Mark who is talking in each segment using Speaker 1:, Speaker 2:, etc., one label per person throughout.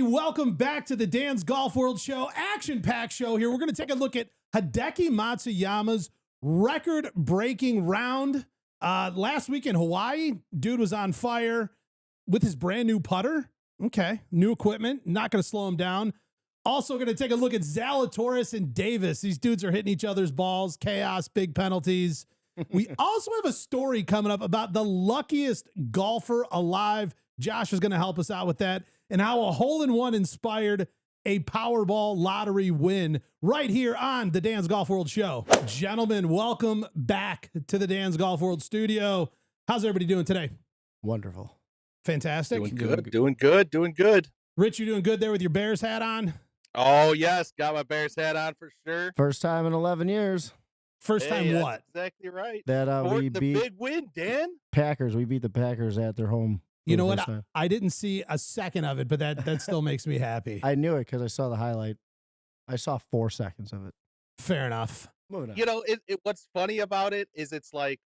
Speaker 1: welcome back to the Dan's Golf World Show, action-packed show here. We're going to take a look at Hideki Matsuyama's record-breaking round. Last week in Hawaii, dude was on fire with his brand new putter. Okay, new equipment, not going to slow him down. Also going to take a look at Zalatoris and Davis. These dudes are hitting each other's balls, chaos, big penalties. We also have a story coming up about the luckiest golfer alive. Josh is going to help us out with that, and how a hole-in-one inspired a Powerball lottery win right here on the Dan's Golf World Show. Gentlemen, welcome back to the Dan's Golf World studio. How's everybody doing today?
Speaker 2: Wonderful.
Speaker 1: Fantastic.
Speaker 3: Doing good.
Speaker 1: Rich, you doing good there with your Bears hat on?
Speaker 3: Oh, yes. Got my Bears hat on for sure.
Speaker 2: First time in 11 years.
Speaker 1: First time
Speaker 3: That's
Speaker 1: what?
Speaker 3: exactly right.
Speaker 2: That we
Speaker 3: the
Speaker 2: beat
Speaker 3: big win, Dan.
Speaker 2: Packers. We beat the Packers at their home.
Speaker 1: You know what? I didn't see a second of it, but that still makes me happy.
Speaker 2: I knew it because I saw the highlight. I saw 4 seconds of it.
Speaker 1: Fair enough.
Speaker 2: Moving on.
Speaker 3: You know, what's funny about it is it's like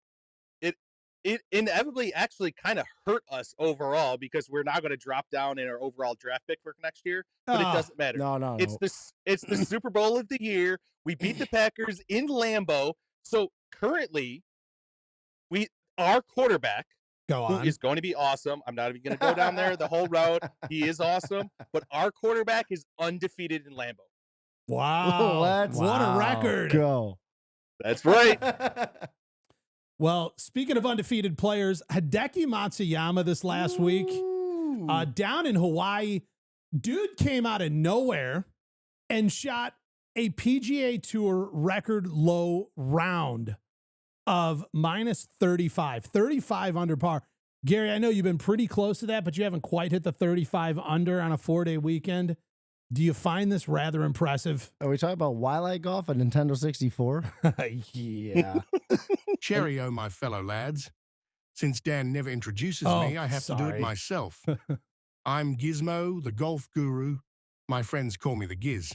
Speaker 3: it inevitably actually kind of hurt us overall because we're not going to drop down in our overall draft pick for next year, but it doesn't matter.
Speaker 2: No.
Speaker 3: It's the Super Bowl of the year. We beat the Packers in Lambeau. So currently our quarterback, who is going to be awesome. I'm not even going to go down there the whole route. He is awesome, but our quarterback is undefeated in Lambeau.
Speaker 1: Wow. What a record.
Speaker 2: Go.
Speaker 3: That's right.
Speaker 1: Well, speaking of undefeated players, Hideki Matsuyama this last week, down in Hawaii, dude came out of nowhere and shot a PGA Tour record low round of minus 35 under par. Gary, I know you've been pretty close to that, but you haven't quite hit the 35 under on a 4-day weekend. Do you find this rather impressive?
Speaker 2: Are we talking about Wildlight Golf, a Nintendo 64?
Speaker 1: Yeah.
Speaker 4: Cheerio, my fellow lads. Since Dan never introduces me, I have to do it myself. I'm Gizmo, the golf guru. My friends call me the Giz.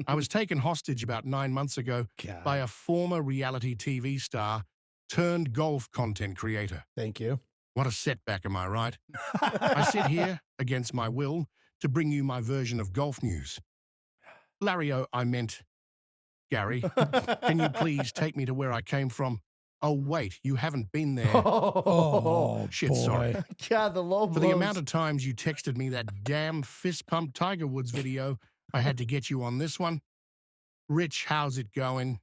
Speaker 4: I was taken hostage about 9 months ago by a former reality TV star turned golf content creator.
Speaker 1: Thank you.
Speaker 4: What a setback, am I right? I sit here, against my will, to bring you my version of golf news. Lario, I meant Gary. Can you please take me to where I came from? Oh, wait, you haven't been there.
Speaker 1: Oh,
Speaker 4: shit,
Speaker 1: boy.
Speaker 4: sorry.
Speaker 2: God, the low
Speaker 4: For
Speaker 2: blows.
Speaker 4: the amount of times you texted me that damn fist-pump Tiger Woods video, I had to get you on this one. Rich, how's it going?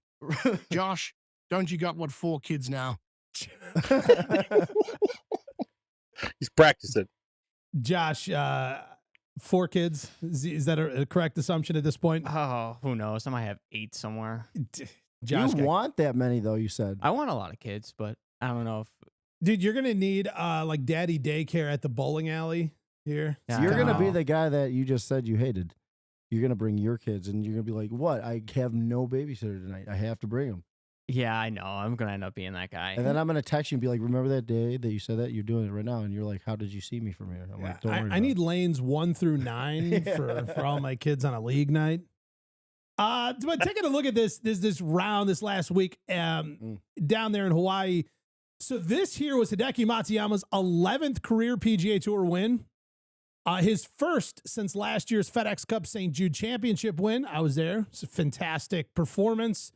Speaker 4: Josh, don't you got 4 kids now?
Speaker 3: He's practicing.
Speaker 1: Josh, 4 kids. Is that a correct assumption at this point?
Speaker 5: Oh, who knows? I might have 8 somewhere.
Speaker 1: Josh,
Speaker 2: you want that many, though, you said.
Speaker 5: I want a lot of kids, but I don't know if...
Speaker 1: Dude, you're going to need like daddy daycare at the bowling alley here.
Speaker 2: So you're going to be the guy that you just said you hated. You're going to bring your kids, and you're going to be like, what? I have no babysitter tonight. I have to bring them.
Speaker 5: Yeah, I know. I'm going to end up being that guy.
Speaker 2: And then I'm going to text you and be like, remember that day that you said that? You're doing it right now. And you're like, how did you see me from here? I'm like, don't worry
Speaker 1: I need lanes 1 through 9 for all my kids on a league night. But taking a look at this round this last week down there in Hawaii. So this here was Hideki Matsuyama's 11th career PGA Tour win. His first since last year's FedEx Cup St. Jude Championship win. I was there. It's a fantastic performance.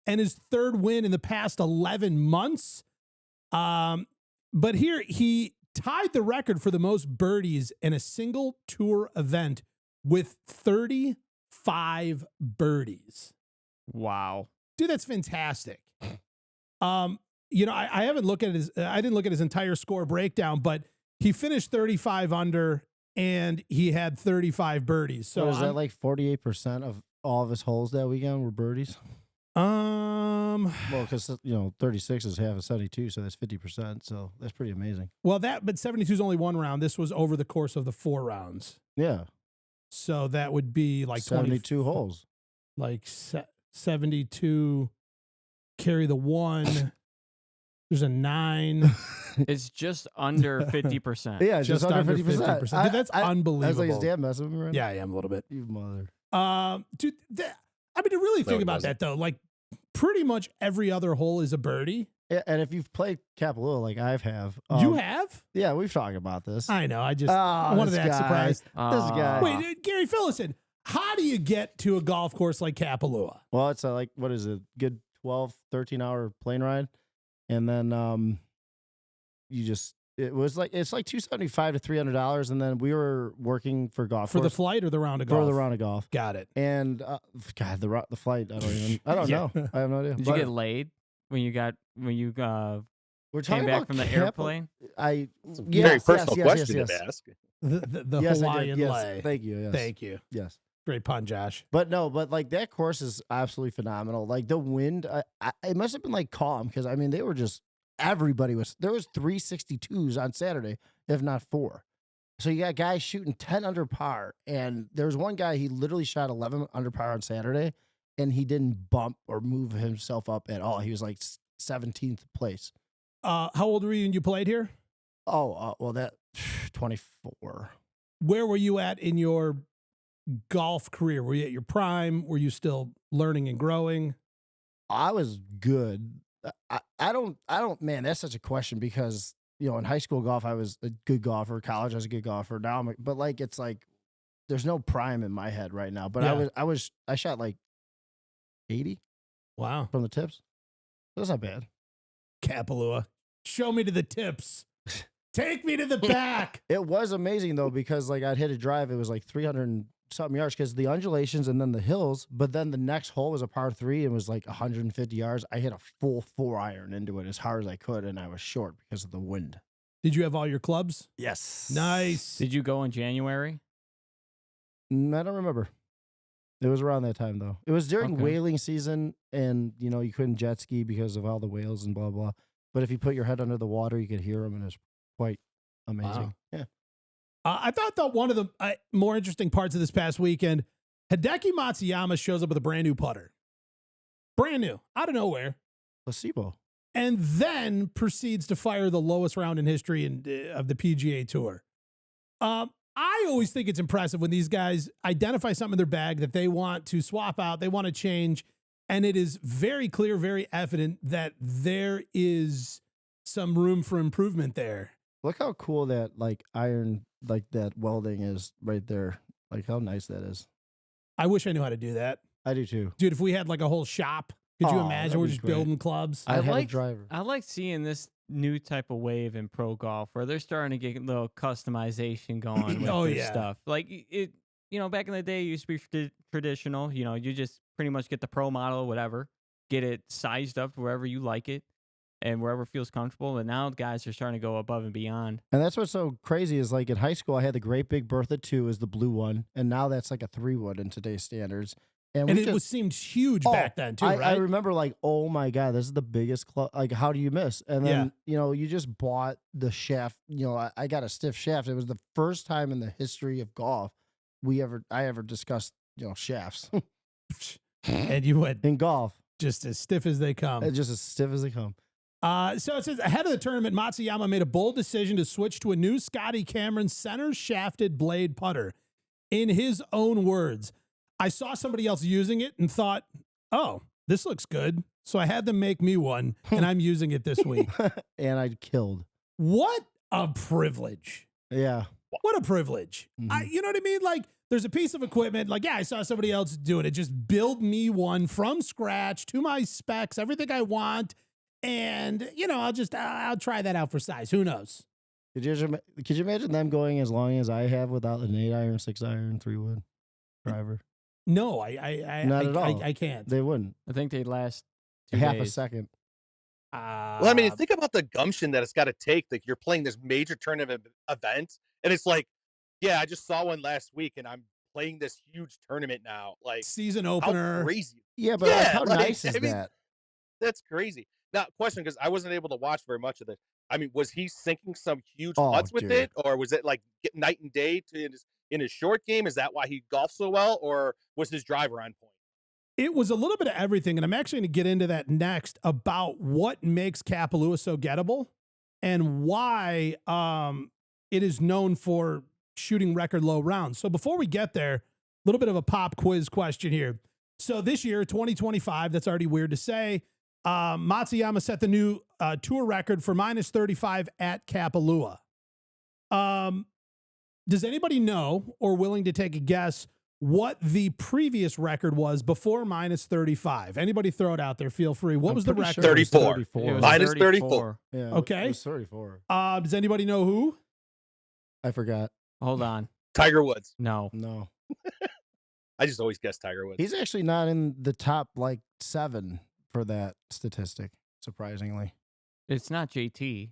Speaker 1: And his 3rd win in the past 11 months. But here he tied the record for the most birdies in a single tour event with 35 birdies.
Speaker 5: Wow.
Speaker 1: Dude, that's fantastic. You know, I haven't looked at I didn't look at his entire score breakdown, but he finished 35 under and he had 35 birdies. So
Speaker 2: is that like 48% of all of his holes that weekend were birdies? Well, because 36 is half of 72, so that's 50%. So that's pretty amazing.
Speaker 1: Well, but 72 is only one round. This was over the course of the 4 rounds.
Speaker 2: Yeah.
Speaker 1: So that would be like
Speaker 2: 72 holes.
Speaker 1: Like 72. Carry the 1. There's a 9.
Speaker 5: It's just under 50%.
Speaker 2: Yeah,
Speaker 1: just under 50%. Dude, that's unbelievable.
Speaker 2: I was like, is Dan messing with me right now?
Speaker 1: Yeah, I am a little bit.
Speaker 2: You mother.
Speaker 1: Dude, I mean, to really think about that, though, like pretty much every other hole is a birdie.
Speaker 2: Yeah, and if you've played Kapalua like I have,
Speaker 1: You have?
Speaker 2: Yeah, we've talked about this.
Speaker 1: I know. I just wanted to act surprised.
Speaker 2: This guy.
Speaker 1: Wait, Gary Phillison, how do you get to a golf course like Kapalua?
Speaker 2: Well, it's like, what is it? Good 12, 13-hour plane ride. And then it's like $275 to $300. And then we were working for golf
Speaker 1: for the flight or the round of golf?
Speaker 2: For the round of golf.
Speaker 1: Got it.
Speaker 2: And God, the flight, I don't know. I have no idea.
Speaker 5: Did you get laid when you
Speaker 2: we're
Speaker 5: came back from the airplane?
Speaker 3: Very personal question to ask.
Speaker 1: The
Speaker 2: yes,
Speaker 1: Hawaiian
Speaker 2: yes.
Speaker 1: lay.
Speaker 2: Thank you. Yes.
Speaker 1: Thank you.
Speaker 2: Yes.
Speaker 1: Great pun, Josh.
Speaker 2: But like that course is absolutely phenomenal. Like the wind, it must have been like calm because I mean there was 362s on Saturday, if not 4. So you got guys shooting 10 under par, and there was one guy, he literally shot 11 under par on Saturday, and he didn't bump or move himself up at all. He was like 17th place.
Speaker 1: How old were you when you played here?
Speaker 2: Well, that 24.
Speaker 1: Where were you at in your golf career? Were you at your prime? Were you still learning and growing?
Speaker 2: I was good. I don't, man, that's such a question because, you know, in high school golf, I was a good golfer. College, I was a good golfer. Now but like, it's like, there's no prime in my head right now. But yeah. I shot like 80.
Speaker 1: Wow.
Speaker 2: From the tips. That's not bad.
Speaker 1: Kapalua. Show me to the tips. Take me to the back.
Speaker 2: It was amazing though, because like I'd hit a drive. It was like 300 and something yards because the undulations and then the hills. But then the next hole was a par 3 and was like 150 yards. I hit a full 4-iron into it as hard as I could, and I was short because of the wind.
Speaker 1: Did you have all your clubs?
Speaker 2: Yes.
Speaker 1: Nice.
Speaker 5: Did you go in January?
Speaker 2: I don't remember. It was around that time though. It was during whaling season, and you know you couldn't jet ski because of all the whales and blah blah. But if you put your head under the water, you could hear them, and it was quite amazing. Wow. Yeah.
Speaker 1: I thought one of the more interesting parts of this past weekend, Hideki Matsuyama shows up with a brand new putter. Brand new, out of nowhere.
Speaker 2: Placebo.
Speaker 1: And then proceeds to fire the lowest round in history of the PGA Tour. I always think it's impressive when these guys identify something in their bag that they want to swap out, they want to change, and it is very clear, very evident that there is some room for improvement there.
Speaker 2: Look how cool that like iron, like that welding is right there. Like how nice that is.
Speaker 1: I wish I knew how to do that.
Speaker 2: I do too.
Speaker 1: Dude, if we had like a whole shop, could you imagine we're just building clubs?
Speaker 2: I like a driver.
Speaker 5: I like seeing this new type of wave in pro golf where they're starting to get a little customization going with their stuff. Like it, you know, back in the day, it used to be traditional. You know, you just pretty much get the pro model, whatever, get it sized up wherever you like it and wherever feels comfortable. And now guys are starting to go above and beyond.
Speaker 2: And that's what's so crazy is like in high school, I had the Great Big Bertha 2 as the blue one, and now that's like a 3-wood in today's standards.
Speaker 1: And it seemed huge back then too, right?
Speaker 2: I remember like, oh my God, this is the biggest club. Like, how do you miss? And then, you know, you just bought the shaft. You know, I got a stiff shaft. It was the first time in the history of golf I ever discussed, you know, shafts.
Speaker 1: And you went
Speaker 2: in golf.
Speaker 1: Just as stiff as they come.
Speaker 2: Just as stiff as they come.
Speaker 1: So it says, ahead of the tournament, Matsuyama made a bold decision to switch to a new Scotty Cameron center shafted blade putter. In his own words, I saw somebody else using it and thought, oh, this looks good. So I had them make me one, and I'm using it this week.
Speaker 2: And I killed.
Speaker 1: What a privilege.
Speaker 2: Yeah.
Speaker 1: What a privilege.
Speaker 2: Mm-hmm.
Speaker 1: You know what I mean? Like, there's a piece of equipment. Like, yeah, I saw somebody else doing it. Just build me one from scratch to my specs, everything I want. And, you know, I'll try that out for size. Who knows?
Speaker 2: Could you imagine them going as long as I have without an 8-iron, 6-iron, 3-wood driver?
Speaker 1: No,
Speaker 2: not at all.
Speaker 1: I can't.
Speaker 2: They wouldn't.
Speaker 5: I think they'd last 2
Speaker 2: half
Speaker 5: days.
Speaker 2: a second.
Speaker 3: Well, I mean, think about the gumption that it's got to take. Like you're playing this major tournament event, and it's like, yeah, I just saw one last week, and I'm playing this huge tournament now. Like
Speaker 1: season opener,
Speaker 3: how crazy.
Speaker 2: Yeah, but like, how nice is that?
Speaker 3: That's crazy. Now, question, because I wasn't able to watch very much of it. I mean, was he sinking some huge putts with it, or was it like night and day in his short game? Is that why he golfs so well, or was his driver on point?
Speaker 1: It was a little bit of everything, and I'm actually going to get into that next about what makes Kapalua so gettable and why it is known for shooting record low rounds. So before we get there, a little bit of a pop quiz question here. So this year, 2025, that's already weird to say. Matsuyama set the new tour record for -35 at Kapalua. Does anybody know or willing to take a guess what the previous record was before -35? Anybody throw it out there? Feel free. What was the record?
Speaker 2: Sure
Speaker 3: 34.
Speaker 5: It was
Speaker 3: -34.
Speaker 2: Yeah.
Speaker 1: Okay.
Speaker 2: It was 34.
Speaker 1: Does anybody know who?
Speaker 2: I forgot.
Speaker 5: Hold on.
Speaker 3: Tiger Woods.
Speaker 5: No.
Speaker 2: No.
Speaker 3: I just always guess Tiger Woods.
Speaker 2: He's actually not in the top 7 for that statistic, surprisingly.
Speaker 5: It's not JT.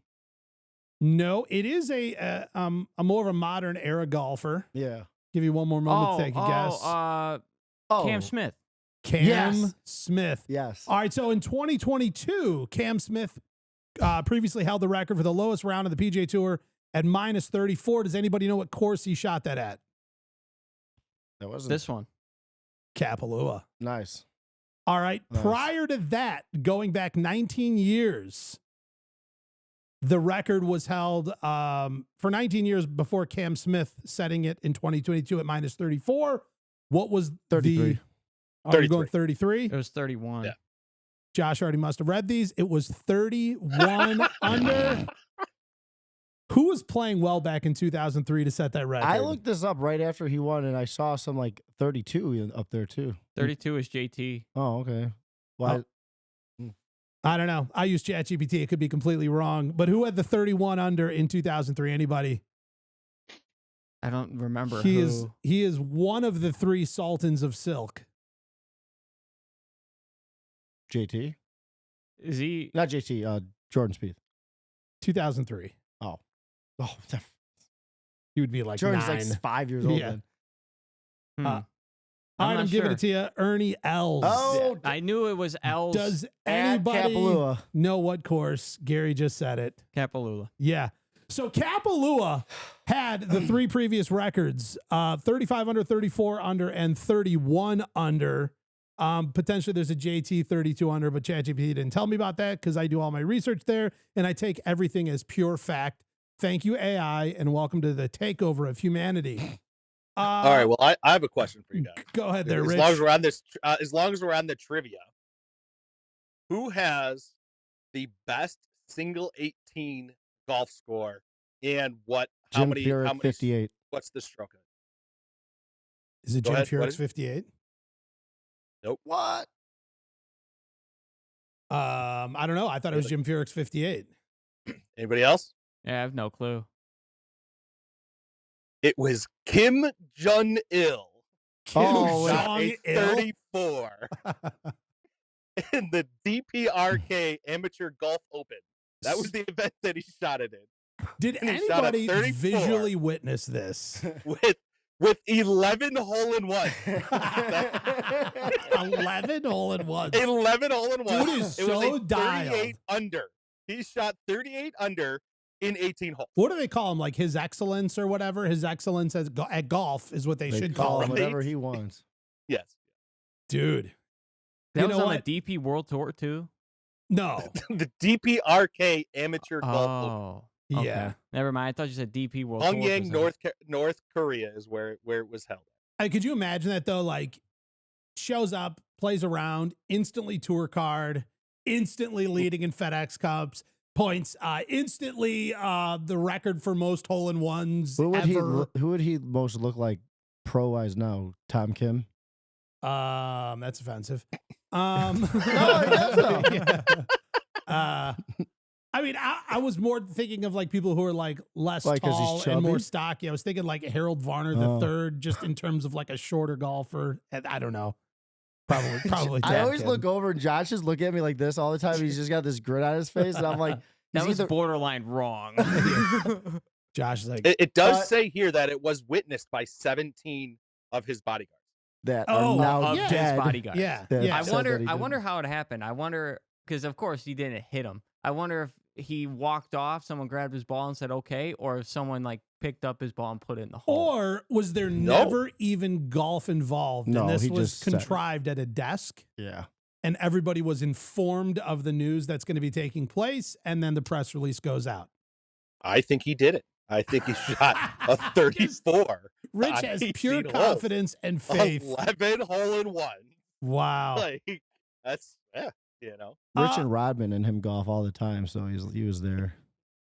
Speaker 1: No, it is a more of a modern era golfer.
Speaker 2: Yeah.
Speaker 1: Give you one more moment to take a guess.
Speaker 5: Cam Smith.
Speaker 1: Cam
Speaker 2: Yes.
Speaker 1: Smith.
Speaker 2: Yes.
Speaker 1: All right, so in 2022, Cam Smith previously held the record for the lowest round of the PGA Tour at -34. Does anybody know what course he shot that at?
Speaker 2: That wasn't
Speaker 5: This one.
Speaker 1: Kapalua.
Speaker 2: nice.
Speaker 1: All right.
Speaker 2: Nice.
Speaker 1: Prior to that, going back 19 years, the record was held for 19 years before Cam Smith setting it in 2022 at -34. What was
Speaker 2: 33.
Speaker 1: Are you going 33?
Speaker 5: It was 31.
Speaker 3: Yeah.
Speaker 1: Josh already must have read these. It was 31 under. Who was playing well back in 2003 to set that record?
Speaker 2: I looked this up right after he won, and I saw some 32 up there too.
Speaker 5: 32 is JT.
Speaker 2: Oh, okay. Why?
Speaker 1: I don't know. I use ChatGPT. It could be completely wrong. But who had the 31 under in 2003? Anybody?
Speaker 5: I don't remember
Speaker 1: He
Speaker 5: who.
Speaker 1: is one of the 3 Sultans of Silk.
Speaker 2: JT?
Speaker 5: Is he?
Speaker 2: Not JT. Jordan Spieth.
Speaker 1: 2003.
Speaker 2: Oh,
Speaker 1: He would be like
Speaker 2: Jordan's
Speaker 1: 9.
Speaker 2: 5 years old.
Speaker 1: Yeah.
Speaker 2: Then.
Speaker 1: All right, I'm giving it to you. Ernie Els.
Speaker 2: Oh,
Speaker 5: I knew it was Els.
Speaker 1: Does
Speaker 2: at
Speaker 1: anybody
Speaker 2: Kapalua.
Speaker 1: know what course? Gary just said it.
Speaker 5: Kapalua.
Speaker 1: Yeah. So Kapalua had the 3 previous records, 35 under, 34 under, and 31 under. Potentially there's a JT 32 under, but ChatGPT didn't tell me about that because I do all my research there and I take everything as pure fact. Thank you, AI, and welcome to the takeover of humanity.
Speaker 3: All right. Well, I have a question for you guys.
Speaker 1: Go ahead there,
Speaker 3: As
Speaker 1: Rich.
Speaker 3: long as we're on this, as long as we're on the trivia, who has the best single 18 golf score and what? How
Speaker 2: Jim
Speaker 3: many?
Speaker 2: Furyk,
Speaker 3: How many?
Speaker 2: 58.
Speaker 3: What's the stroke?
Speaker 1: Is it
Speaker 3: Go
Speaker 1: Jim
Speaker 3: ahead. What
Speaker 1: Furyk's
Speaker 3: is it?
Speaker 1: 58?
Speaker 3: Nope.
Speaker 2: What?
Speaker 1: I don't know. I thought it was Jim Furyk's 58.
Speaker 3: Anybody else?
Speaker 5: Yeah, I have no clue.
Speaker 3: It was Kim Jong-il.
Speaker 2: Oh,
Speaker 3: Shot a
Speaker 1: Jong-il?
Speaker 3: 34 in the DPRK Amateur Golf Open. That was the event that he shot it in.
Speaker 1: Did
Speaker 3: And he shot a
Speaker 1: anybody
Speaker 3: 34.
Speaker 1: visually witness this?
Speaker 3: With 11 hole-in-one.
Speaker 1: 11 hole-in-ones.
Speaker 3: 11 hole-in-one.
Speaker 1: Dude is
Speaker 3: It was
Speaker 1: so
Speaker 3: a 38
Speaker 1: dialed.
Speaker 3: under. He shot 38 under in 18 holes.
Speaker 1: What do they call him? Like His Excellence or whatever? His Excellence at golf is what they should call
Speaker 2: him
Speaker 1: him.
Speaker 2: whatever he wants.
Speaker 3: Yes.
Speaker 1: Dude.
Speaker 5: That
Speaker 1: You
Speaker 5: was
Speaker 1: know
Speaker 5: on
Speaker 1: what?
Speaker 5: the DP World Tour too.
Speaker 1: No.
Speaker 3: The DPRK Amateur Golf Open.
Speaker 5: Oh, okay.
Speaker 1: Yeah.
Speaker 5: Never mind. I thought you said DP World Tour. for
Speaker 3: Pyongyang,
Speaker 5: a second.
Speaker 3: North Korea is where it was held.
Speaker 1: Could you imagine that though? Like shows up, plays around, instantly tour card, instantly leading in FedEx Cups, points, instantly the record for most hole-in-ones
Speaker 2: Who
Speaker 1: ever.
Speaker 2: would he most look like pro-wise now? Tom Kim?
Speaker 1: That's offensive.
Speaker 2: I guess so.
Speaker 1: Yeah. I mean, I was more thinking of like people who are like less
Speaker 2: Like, 'cause he's
Speaker 1: tall and more
Speaker 2: chubby?
Speaker 1: stocky. I was thinking like Harold Varner the
Speaker 2: Oh.
Speaker 1: third, just in terms of like a shorter golfer. And I don't know. Probably.
Speaker 2: I
Speaker 1: Tom
Speaker 2: always
Speaker 1: Kim.
Speaker 2: look over and Josh just look at me like this all the time. He's just got this grin on his face, and I'm like,
Speaker 5: That
Speaker 2: he's
Speaker 5: was
Speaker 2: either-
Speaker 5: borderline wrong.
Speaker 1: Josh is like,
Speaker 3: It does
Speaker 2: But-
Speaker 3: say here that it was witnessed by 17 of his bodyguards.
Speaker 2: that
Speaker 1: Oh,
Speaker 2: are now
Speaker 5: of his
Speaker 2: dead.
Speaker 5: bodyguards.
Speaker 1: yeah,
Speaker 2: That
Speaker 1: yeah.
Speaker 5: I
Speaker 2: said
Speaker 5: wonder.
Speaker 2: that he
Speaker 5: I
Speaker 2: didn't.
Speaker 5: wonder how it happened. I wonder because of course he didn't hit him. I wonder if he walked off, someone grabbed his ball and said okay, or if someone like picked up his ball and put it in the hole.
Speaker 1: Or was there
Speaker 3: No.
Speaker 1: never even golf involved?
Speaker 2: No,
Speaker 1: and this
Speaker 2: he
Speaker 1: was
Speaker 2: just said it.
Speaker 1: contrived at a desk,
Speaker 2: Yeah.
Speaker 1: and everybody was informed of the news that's going to be taking place, and then the press release goes out.
Speaker 3: I think he did it. I think he shot a 34.
Speaker 1: Rich
Speaker 3: on
Speaker 1: has
Speaker 3: 18
Speaker 1: pure
Speaker 3: holes.
Speaker 1: confidence and faith.
Speaker 3: 11 hole-in-one.
Speaker 1: Wow.
Speaker 3: Like that's you know.
Speaker 2: Rich and Rodman and him golf all the time, so he was there.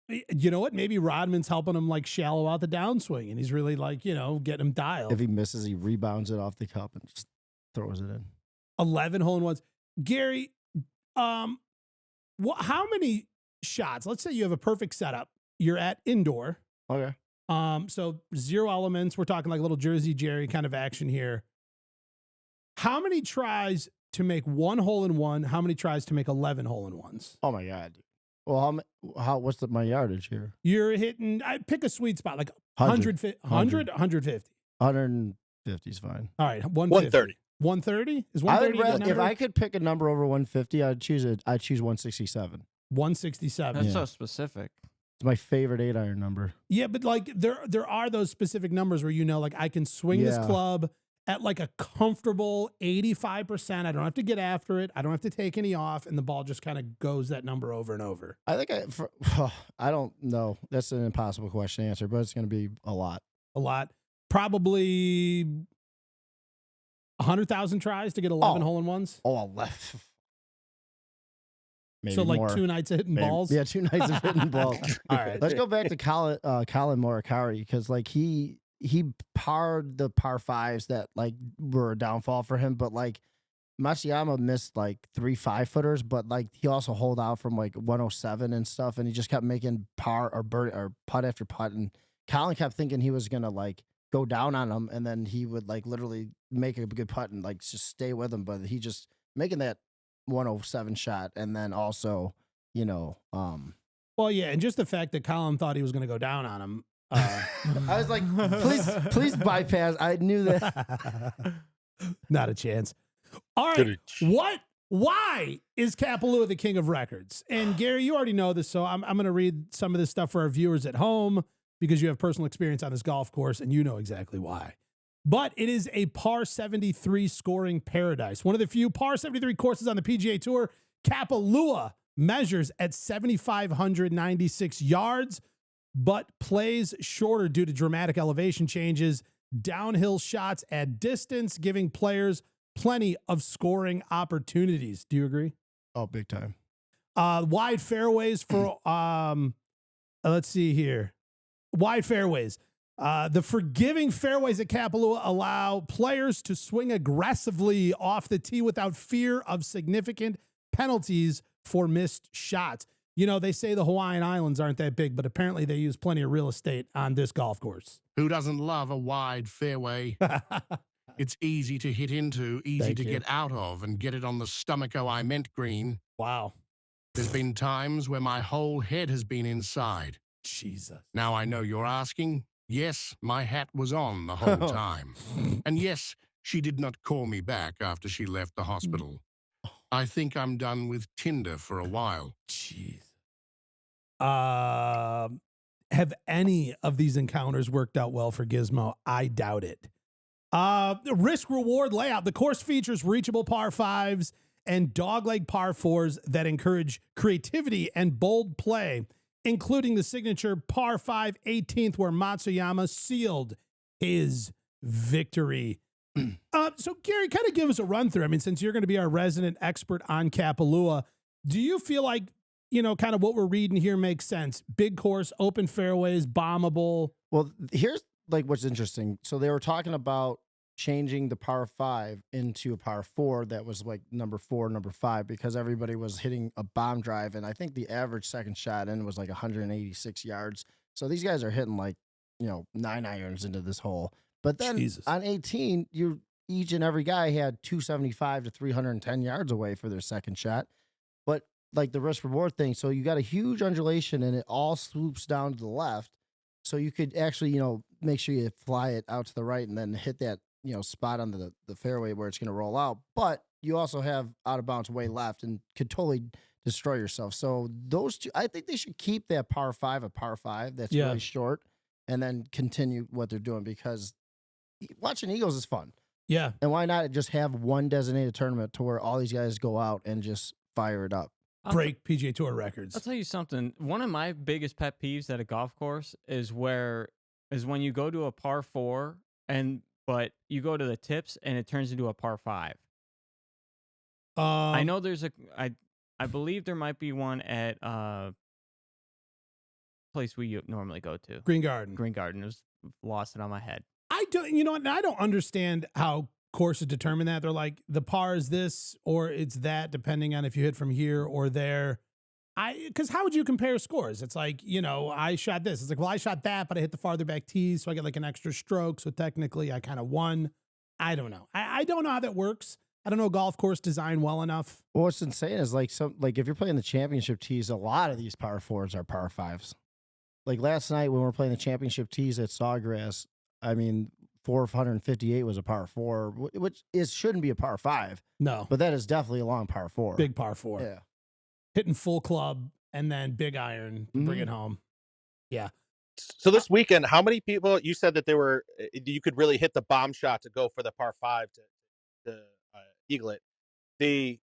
Speaker 1: You know what? Maybe Rodman's helping him like shallow out the downswing, and he's really like, getting him dialed.
Speaker 2: If he misses, he rebounds it off the cup and just throws it in.
Speaker 1: 11 hole-in-ones. Gary, how many shots? Let's say you have a perfect setup. You're at indoor.
Speaker 2: Okay.
Speaker 1: So 0 elements. We're talking like little Jersey Jerry kind of action here. How many tries to make 1 hole-in-one? How many tries to make 11 hole-in-ones?
Speaker 2: Oh my God. Well, what's my yardage here?
Speaker 1: You're hitting, I pick a sweet spot, like 150, 150.
Speaker 2: 150 is fine.
Speaker 1: All right, 150. 130? Is 130?
Speaker 2: If I could pick a number over 150, I'd choose 167.
Speaker 1: 167.
Speaker 5: That's so specific.
Speaker 2: It's my favorite 8-iron number.
Speaker 1: Yeah, but like there are those specific numbers where like I can swing this club at like a comfortable 85%. I don't have to get after it. I don't have to take any off, and the ball just kind of goes that number over and over.
Speaker 2: I think I don't know. That's an impossible question to answer, but it's going to be a lot.
Speaker 1: A lot. Probably 100,000 tries to get 11 hole-in-ones.
Speaker 2: Oh, 11. Maybe
Speaker 1: so like
Speaker 2: more.
Speaker 1: 2 nights of hitting balls?
Speaker 2: Yeah, 2 nights of hitting balls.
Speaker 1: All right.
Speaker 2: Let's go back to Colin Morikawa, because like he parred the par 5s that like were a downfall for him, but like Matsuyama missed like 3 5-footers, but like he also holed out from like 107 and stuff, and he just kept making par or putt after putt, and Colin kept thinking he was gonna like go down on him, and then he would like literally make a good putt and like just stay with him, but he just making that 107 shot, and then also
Speaker 1: well, yeah, and just the fact that Colin thought he was going to go down on him.
Speaker 2: I was like, please bypass. I knew that.
Speaker 1: Not a chance. All right. Why is Kapalua the king of records? And Gary, you already know this, so I'm going to read some of this stuff for our viewers at home because you have personal experience on this golf course and you know exactly why. But it is a par 73 scoring paradise. One of the few par 73 courses on the PGA Tour. Kapalua measures at 7,596 yards, but plays shorter due to dramatic elevation changes. Downhill shots add distance, giving players plenty of scoring opportunities. Do you agree?
Speaker 2: Oh, big time.
Speaker 1: Wide fairways for, let's see here. Wide fairways. The forgiving fairways at Kapalua allow players to swing aggressively off the tee without fear of significant penalties for missed shots. You know, they say the Hawaiian Islands aren't that big, but apparently they use plenty of real estate on this golf course.
Speaker 4: Who doesn't love a wide fairway? It's easy to hit into, easy to get out of, and get it on the stomach-o-I meant green.
Speaker 1: Wow.
Speaker 4: There's been times where my whole head has been inside.
Speaker 1: Jesus.
Speaker 4: Now I know you're asking. Yes, my hat was on the whole time. And yes, she did not call me back after she left the hospital. I think I'm done with Tinder for a while.
Speaker 1: Jeez. Have any of these encounters worked out well for Gizmo? I doubt it. The risk-reward layout. The course features reachable par 5s and dogleg par 4s that encourage creativity and bold play, including the signature par 5 18th where Matsuyama sealed his victory. So, Gary, kind of give us a run through. I mean, since you're going to be our resident expert on Kapalua, do you feel like, kind of what we're reading here makes sense? Big course, open fairways, bombable.
Speaker 2: Well, here's like what's interesting. So they were talking about changing the par 5 into a par 4 that was like number 4, number 5, because everybody was hitting a bomb drive. And I think the average second shot in was like 186 yards. So these guys are hitting like, 9 irons into this hole. But then on 18, each and every guy had 275 to 310 yards away for their second shot. But like the risk reward thing, so you got a huge undulation and it all swoops down to the left. So you could actually, make sure you fly it out to the right and then hit that, spot on the fairway where it's going to roll out. But you also have out of bounds way left and could totally destroy yourself. So those two, I think they should keep that par 5 a par 5 that's really short and then continue what they're doing, because watching Eagles is fun.
Speaker 1: Yeah.
Speaker 2: And why not just have one designated tournament to where all these guys go out and just fire it up?
Speaker 1: Break PGA Tour records.
Speaker 5: I'll tell you something. One of my biggest pet peeves at a golf course is when you go to a par 4 but you go to the tips and it turns into a par 5. I know there's I believe there might be one at place we normally go to.
Speaker 1: Green Garden.
Speaker 5: Green Garden. It was lost it on my head.
Speaker 1: I don't understand how courses determine that. They're like, the par is this or it's that, depending on if you hit from here or there. Because how would you compare scores? It's like, I shot this. It's like, well, I shot that, but I hit the farther back tees, so I get like an extra stroke. So technically, I kind of won. I don't know. I don't know how that works. I don't know golf course design well enough.
Speaker 2: Well, what's insane is like if you're playing the championship tees, a lot of these par fours are par fives. Like last night when we were playing the championship tees at Sawgrass, I mean, 458 was a par four, which shouldn't be a par five.
Speaker 1: No,
Speaker 2: but that is definitely a long par four.
Speaker 1: Big par four.
Speaker 2: Yeah.
Speaker 1: Hitting full club and then big iron to bring it home. Yeah.
Speaker 3: So this weekend, how many people, you said that you could really hit the bomb shot to go for the par five to eagle it.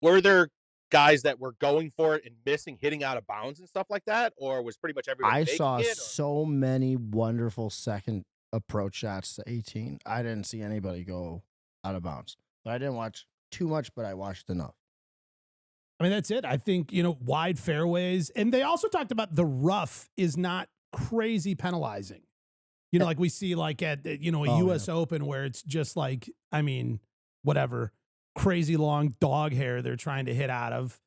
Speaker 3: Were there guys that were going for it and missing, hitting out of bounds and stuff like that? Or was pretty much everyone
Speaker 2: I
Speaker 3: making
Speaker 2: saw
Speaker 3: it,
Speaker 2: so many wonderful second approach shots to 18. I didn't see anybody go out of bounds. But I didn't watch too much, but I watched enough.
Speaker 1: I mean, that's it. I think, wide fairways. And they also talked about the rough is not crazy penalizing. Like we see like at, a U.S. Open where it's just like, I mean, whatever, crazy long dog hair they're trying to hit out of.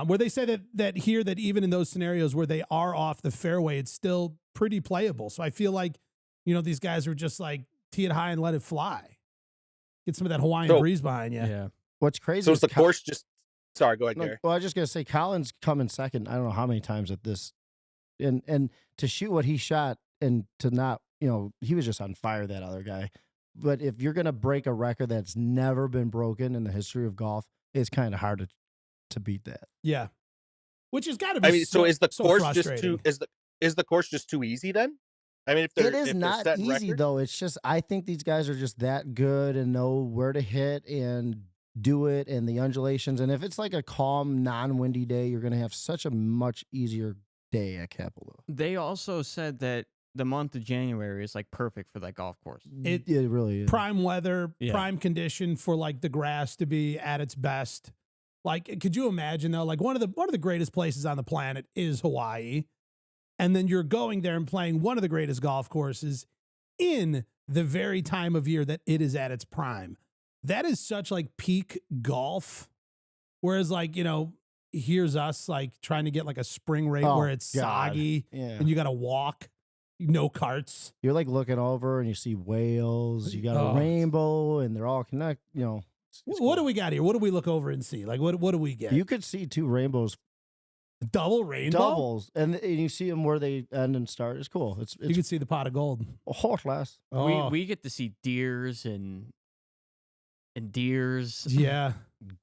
Speaker 1: Where they say that even in those scenarios where they are off the fairway, it's still pretty playable. So I feel like, these guys are just like tee it high and let it fly. Get some of that Hawaiian breeze behind you.
Speaker 5: Yeah.
Speaker 2: What's crazy
Speaker 3: so
Speaker 2: is
Speaker 3: the course just... Sorry, go ahead, Gary.
Speaker 2: Well, I was just going to say, Collins coming second, I don't know how many times at this. And to shoot what he shot and to not, he was just on fire, that other guy. But if you're going to break a record that's never been broken in the history of golf, it's kind of hard to beat that.
Speaker 1: Yeah. Which has got to be
Speaker 3: I mean, so is the course just
Speaker 1: frustrating.
Speaker 3: is the course just too easy then? I mean, if
Speaker 2: it is not easy though. It's just, I think these guys are just that good and know where to hit and do it and the undulations. And if it's like a calm, non-windy day, you're going to have such a much easier day at Kapalua.
Speaker 5: They also said that the month of January is like perfect for that golf course.
Speaker 1: It
Speaker 2: really is.
Speaker 1: Prime weather, prime condition for like the grass to be at its best. Like, could you imagine though, like one of the greatest places on the planet is Hawaii. And then you're going there and playing one of the greatest golf courses in the very time of year that it is at its prime. That is such like peak golf. Whereas like, here's us like trying to get like a spring rate where it's soggy and you got to walk, no carts.
Speaker 2: You're like looking over and you see whales, you got a rainbow and they're all connect,
Speaker 1: What cool. do we got here? What do we look over and see? Like, what do we get?
Speaker 2: You could see two rainbows.
Speaker 1: Double rainbow?
Speaker 2: Doubles. And you see them where they end and start. It's cool.
Speaker 1: You can see the pot of gold.
Speaker 2: Oh, class.
Speaker 5: Oh. We get to see deers and deers.
Speaker 1: Yeah.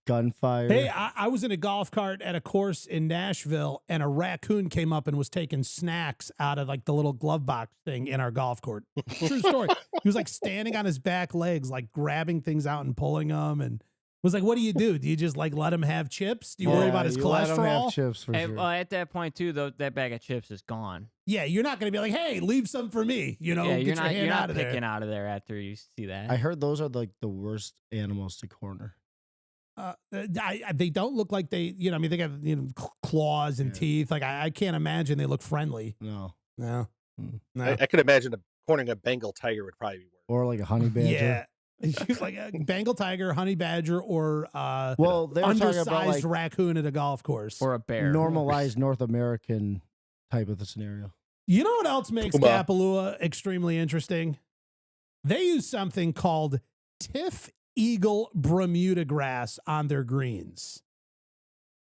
Speaker 2: Gunfire.
Speaker 1: Hey, I was in a golf cart at a course in Nashville, and a raccoon came up and was taking snacks out of like the little glove box thing in our golf court. True story. He was like standing on his back legs, like grabbing things out and pulling them, and was like, "What do? Do you just like let him have chips? Do you worry about his cholesterol?"
Speaker 2: Let him have chips for sure.
Speaker 5: Well, at that point too, though, that bag of chips is gone.
Speaker 1: Yeah, you're not going to be like, "Hey, leave some for me."
Speaker 5: You're
Speaker 1: get
Speaker 5: not
Speaker 1: your hand out of
Speaker 5: picking
Speaker 1: there.
Speaker 5: out of there after you see that.
Speaker 2: I heard those are like the worst animals to corner.
Speaker 1: They don't look like they, they got claws and teeth. Like I can't imagine they look friendly.
Speaker 2: No.
Speaker 1: No.
Speaker 3: I could imagine cornering a Bengal tiger would probably be worse.
Speaker 2: Or like a honey badger.
Speaker 1: Yeah. Like a Bengal tiger, honey badger, or
Speaker 2: well, they were
Speaker 1: undersized
Speaker 2: talking about like
Speaker 1: raccoon at a golf course.
Speaker 5: Or a bear.
Speaker 2: Normalized North American type of the scenario.
Speaker 1: You know what else makes Kapalua extremely interesting? They use something called Tiff Eagle Bermuda grass on their greens.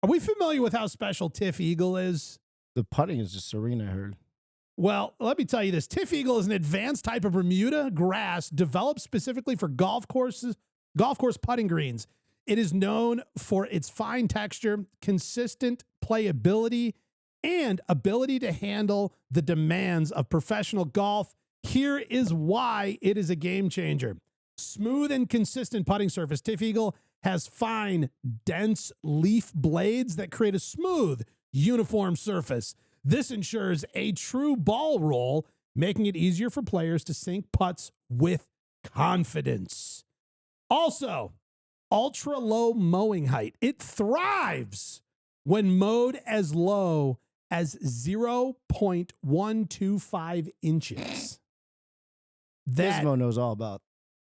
Speaker 1: Are we familiar with how special Tiff Eagle is?
Speaker 2: The putting is just serene, I heard.
Speaker 1: Well, let me tell you this. Tiff Eagle is an advanced type of Bermuda grass developed specifically for golf course putting greens. It is known for its fine texture, consistent playability, and ability to handle the demands of professional golf. Here is why it is a game changer. Smooth and consistent putting surface. Tiff Eagle has fine, dense leaf blades that create a smooth, uniform surface. This ensures a true ball roll, making it easier for players to sink putts with confidence. Also, ultra low mowing height. It thrives when mowed as low as 0.125 inches.
Speaker 2: Gizmo knows all about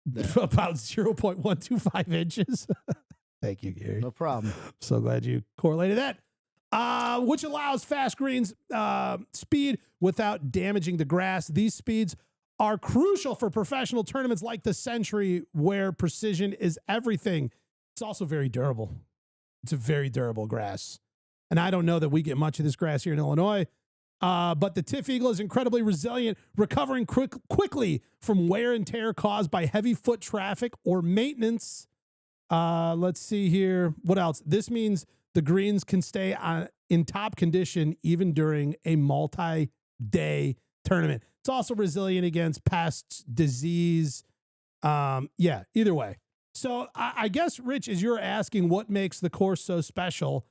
Speaker 2: that.
Speaker 1: About 0.125 inches. Thank you, Gary.
Speaker 2: No problem.
Speaker 1: So glad you correlated that. Which allows fast greens speed without damaging the grass. These speeds are crucial for professional tournaments like the Century, where precision is everything. It's also very durable. It's a very durable grass. And I don't know that we get much of this grass here in Illinois, but the Tiff Eagle is incredibly resilient, recovering quickly from wear and tear caused by heavy foot traffic or maintenance. Let's see here. What else? This means the greens can stay in top condition even during a multi-day tournament. It's also resilient against pests, disease. Yeah, either way. So I guess, Rich, as you're asking what makes the course so special,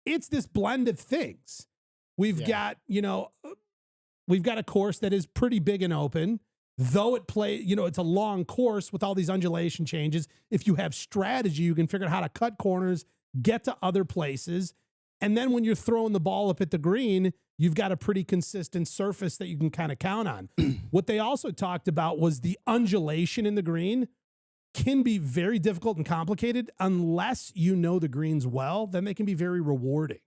Speaker 1: it's this blend of things. We've got a course that is pretty big and open, though it's a long course with all these undulation changes. If you have strategy, you can figure out how to cut corners, get to other places. And then when you're throwing the ball up at the green, you've got a pretty consistent surface that you can kind of count on. What they also talked about was the undulation in the green can be very difficult and complicated unless you know the greens well. Then they can be very rewarding.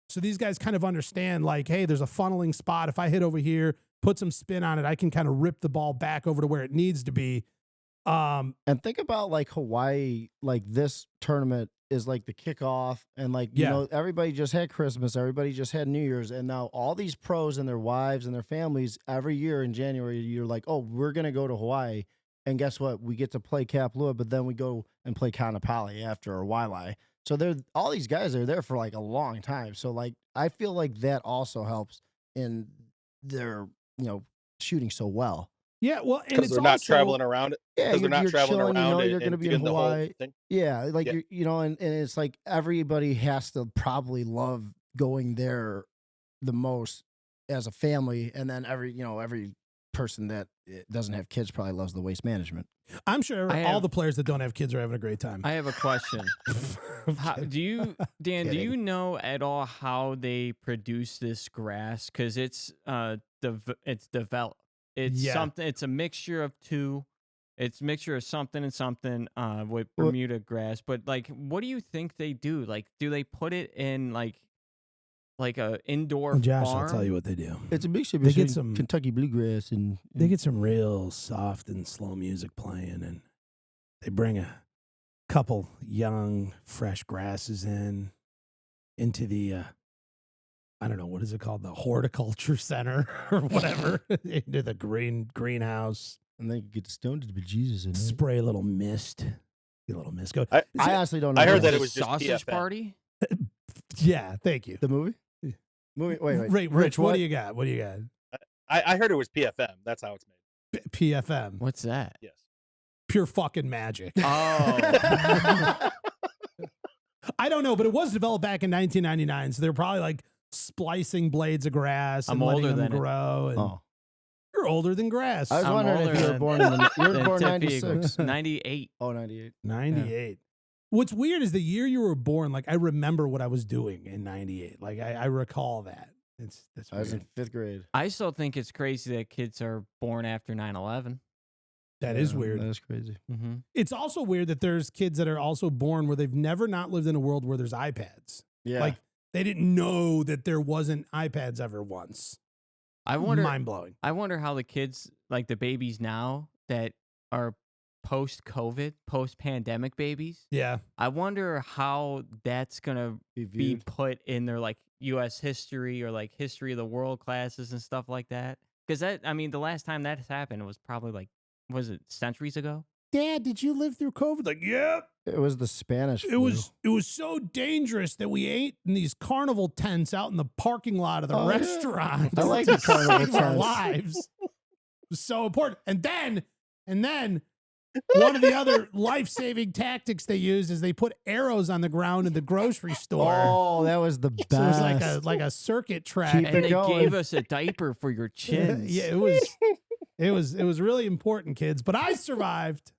Speaker 1: So these guys kind of understand, like, hey, there's a funneling spot. If I hit over here, put some spin on it, I can kind of rip the ball back over to where it needs to be.
Speaker 2: And think about like Hawaii, like this tournament is like the kickoff, and like, you know, everybody just had Christmas, everybody just had New Year's, and now all these pros and their wives and their families every year in January, you're like, oh, we're going to go to Hawaii. And guess what? We get to play Kapalua, but then we go and play Kaanapali after, or Wailai. So all these guys are there for like a long time. So like, I feel like that also helps in their, shooting so well.
Speaker 1: Yeah, well, and
Speaker 3: because they're not traveling around it.
Speaker 2: Yeah,
Speaker 3: they're not traveling
Speaker 2: chilling,
Speaker 3: around.
Speaker 2: You're going to be in Hawaii. Yeah, like
Speaker 3: yeah.
Speaker 2: And it's like everybody has to probably love going there the most as a family, and then every person that doesn't have kids probably loves the waste management.
Speaker 1: I'm sure all the players that don't have kids are having a great time.
Speaker 5: I have a question. Dan, do you know at all how they produce this grass? Because it's developed. It's something. It's a mixture of two. It's a mixture of something and something with Bermuda grass. But like, what do you think they do? Like, do they put it in like a indoor
Speaker 1: Josh,
Speaker 5: farm?
Speaker 1: I'll tell you what they do.
Speaker 2: It's a mixture between some Kentucky bluegrass and
Speaker 1: they get some real soft and slow music playing, and they bring a couple young, fresh grasses into the I don't know, what is it called? The horticulture center or whatever, into the greenhouse.
Speaker 2: And they get stoned to be Jesus in it.
Speaker 1: Spray a little mist. Get a little mist going.
Speaker 2: I honestly don't know.
Speaker 3: I heard that it was just
Speaker 5: sausage
Speaker 3: PFM.
Speaker 5: party.
Speaker 1: Yeah, thank you.
Speaker 2: The movie? Wait.
Speaker 1: Rich, what do you got? What do you got?
Speaker 3: I heard it was PFM. That's how it's made.
Speaker 1: PFM.
Speaker 5: What's that?
Speaker 3: Yes.
Speaker 1: Pure fucking magic.
Speaker 5: Oh.
Speaker 1: I don't know, but it was developed back in 1999, so they're probably like splicing blades of grass and letting them grow. And you're older than grass.
Speaker 2: I was wondering if you were born in 96.
Speaker 5: 98.
Speaker 2: Oh, 98.
Speaker 1: 98. Yeah. What's weird is the year you were born, like I remember what I was doing in 98. Like I recall that. That's
Speaker 2: I was in 5th grade.
Speaker 5: I still think it's crazy that kids are born after 9/11.
Speaker 1: That is weird.
Speaker 2: That is crazy.
Speaker 5: Mm-hmm.
Speaker 1: It's also weird that there's kids that are also born where they've never not lived in a world where there's iPads.
Speaker 2: Yeah.
Speaker 1: Like they didn't know that there wasn't iPads ever once.
Speaker 5: I wonder.
Speaker 1: Mind blowing.
Speaker 5: I wonder how the kids, like the babies now that are post-COVID, post-pandemic babies.
Speaker 1: Yeah.
Speaker 5: I wonder how that's gonna be put in their like U.S. history or like history of the world classes and stuff like that. Because the last time that happened was probably like, was it centuries ago?
Speaker 1: Dad, did you live through COVID? Like, yep.
Speaker 2: It was the Spanish flu.
Speaker 1: It was so dangerous that we ate in these carnival tents out in the parking lot of the restaurant.
Speaker 2: I like the carnival tents.
Speaker 1: Our lives. It was so important. And then one of the other life-saving tactics they used is they put arrows on the ground in the grocery store.
Speaker 2: Oh, that was the best.
Speaker 1: So it was like a circuit track.
Speaker 2: Keep
Speaker 5: And they
Speaker 2: going.
Speaker 5: gave us a diaper for your chins.
Speaker 1: Yeah, it was really important, kids. But I survived.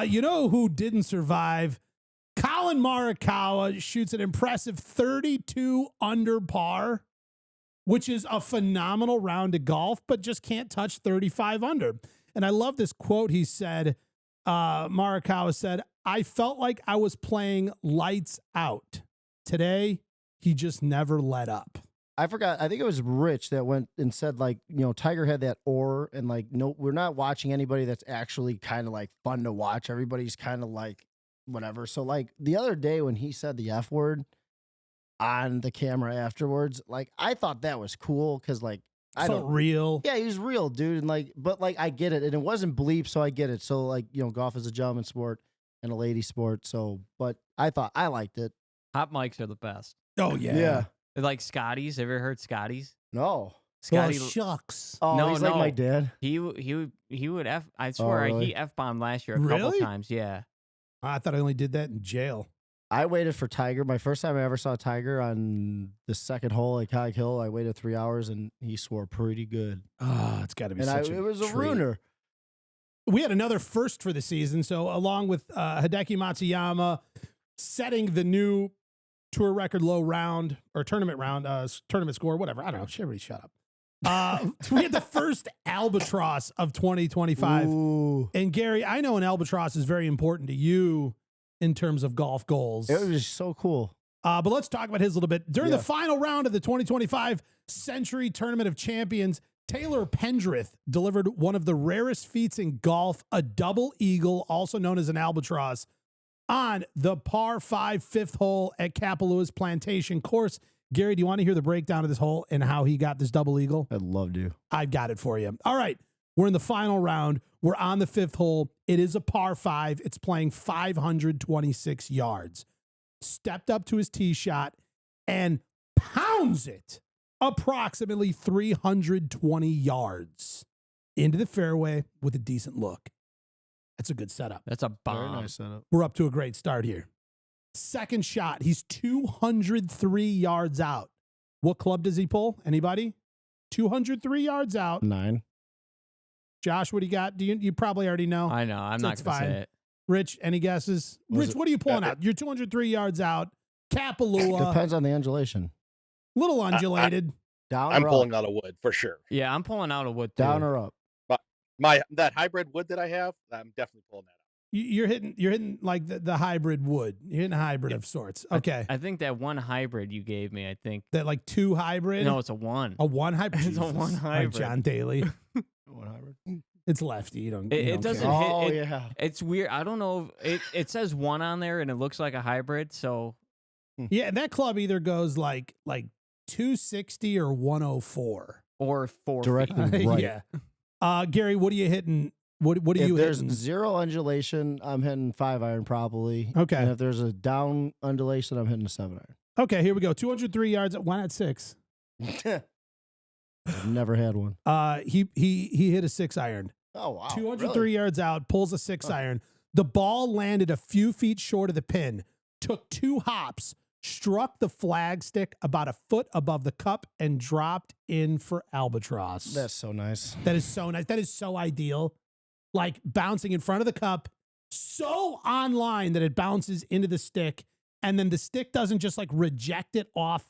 Speaker 1: You know who didn't survive? Colin Morikawa shoots an impressive 32 under par, which is a phenomenal round of golf, but just can't touch 35 under. And I love this quote he said. Morikawa said, "I felt like I was playing lights out. Today, he just never let up."
Speaker 2: I forgot. I think it was Rich that went and said, like, you know, Tiger had that aura, and like, no, we're not watching anybody that's actually kind of like fun to watch. Everybody's kind of like whatever. So like the other day when he said the F word on the camera afterwards, like I thought that was cool because like I
Speaker 1: Felt
Speaker 2: don't
Speaker 1: real.
Speaker 2: Yeah, he's real, dude. And like, but like I get it, and it wasn't bleep, so I get it. So like, you know, golf is a gentleman's sport and a lady sport. So, but I thought I liked it.
Speaker 5: Hot mics are the best.
Speaker 1: Oh yeah.
Speaker 2: Yeah.
Speaker 5: Like Scotty's. Have you ever heard Scotty's?
Speaker 2: No.
Speaker 5: Scotty.
Speaker 1: Shucks.
Speaker 2: Oh,
Speaker 5: No,
Speaker 2: he's like
Speaker 5: no.
Speaker 2: my dad.
Speaker 5: He would F. I swear
Speaker 2: really?
Speaker 5: he F-bombed last year a couple
Speaker 1: Really?
Speaker 5: times. Yeah.
Speaker 1: I thought I only did that in jail.
Speaker 2: I waited for Tiger. My first time I ever saw Tiger on the second hole at Cog Hill, I waited 3 hours and he swore pretty good.
Speaker 1: Oh, it's got to be
Speaker 2: And
Speaker 1: such
Speaker 2: it was a
Speaker 1: treat.
Speaker 2: ruiner.
Speaker 1: We had another first for the season. So along with Hideki Matsuyama setting the new tour record low round or tournament round, tournament score, whatever. I don't know. Everybody shut up. We had the first Albatross of 2025.
Speaker 2: Ooh.
Speaker 1: And Gary, I know an Albatross is very important to you in terms of golf goals.
Speaker 2: It was just so cool.
Speaker 1: But let's talk about his a little bit. During the
Speaker 2: Yeah.
Speaker 1: final round of the 2025 Century Tournament of Champions, Taylor Pendrith delivered one of the rarest feats in golf, a double eagle, also known as an albatross, on the par 5 fifth hole at Kapalua's Plantation course. Gary, do you want to hear the breakdown of this hole and how he got this double eagle?
Speaker 2: I'd love to.
Speaker 1: I've got it for you. All right. We're in the final round. We're on the fifth hole. It is a par 5. It's playing 526 yards. Stepped up to his tee shot and pounds it approximately 320 yards into the fairway with a decent look. That's a good setup.
Speaker 5: That's a
Speaker 2: Very
Speaker 5: bomb.
Speaker 2: nice setup.
Speaker 1: We're up to a great start here. Second shot, he's 203 yards out. What club does he pull? Anybody? 203 yards out.
Speaker 2: 9.
Speaker 1: Josh, what do you got? Do you probably already know?
Speaker 5: I know. I'm not
Speaker 1: That's
Speaker 5: going to
Speaker 1: fine.
Speaker 5: say it.
Speaker 1: Rich, any guesses? Rich, what are you pulling out? You're 203 yards out. Kapalua,
Speaker 2: Depends on the undulation.
Speaker 1: little undulated.
Speaker 2: Down
Speaker 3: I'm
Speaker 2: or
Speaker 3: pulling
Speaker 2: up?
Speaker 3: out of wood for sure.
Speaker 5: Yeah, I'm pulling out a wood too.
Speaker 2: Down or up?
Speaker 3: That hybrid wood that I have, I'm definitely pulling that out.
Speaker 1: You're hitting like the hybrid wood. You're hitting a hybrid of sorts. Okay.
Speaker 5: I think that one hybrid you gave me, I think.
Speaker 1: That like 2 hybrid?
Speaker 5: No, it's a 1.
Speaker 1: A 1 hybrid?
Speaker 5: It's a
Speaker 1: Jesus.
Speaker 5: 1
Speaker 1: All right,
Speaker 5: hybrid.
Speaker 1: John Daly.
Speaker 2: One hybrid.
Speaker 1: It's lefty. You don't.
Speaker 5: It
Speaker 1: you don't
Speaker 5: doesn't
Speaker 1: care.
Speaker 5: hit-
Speaker 2: Oh,
Speaker 5: it-
Speaker 2: yeah.
Speaker 5: It's weird. I don't know. It says 1 on there and it looks like a hybrid. So
Speaker 1: Yeah, and that club either goes like 260 or 104.
Speaker 5: or 4
Speaker 2: Directly
Speaker 5: feet.
Speaker 2: right.
Speaker 1: Yeah. Gary, what are you hitting? What are
Speaker 2: If
Speaker 1: you
Speaker 2: there's
Speaker 1: hitting?
Speaker 2: 0 undulation, I'm hitting 5 iron probably.
Speaker 1: Okay.
Speaker 2: And if there's a down undulation, I'm hitting a 7
Speaker 1: Okay, here we go. 203 yards. Why not 6?
Speaker 2: iron. I've never had one.
Speaker 1: He hit a 6 iron.
Speaker 2: Oh, wow.
Speaker 1: 203
Speaker 2: Really?
Speaker 1: yards out, pulls a 6 iron. The ball landed a few feet short of the pin, took 2 hops, struck the flagstick about a foot above the cup, and dropped in for Albatross.
Speaker 2: That's so nice.
Speaker 1: That is so nice. That is so ideal. Like bouncing in front of the cup, so online that it bounces into the stick, and then the stick doesn't just like reject it off,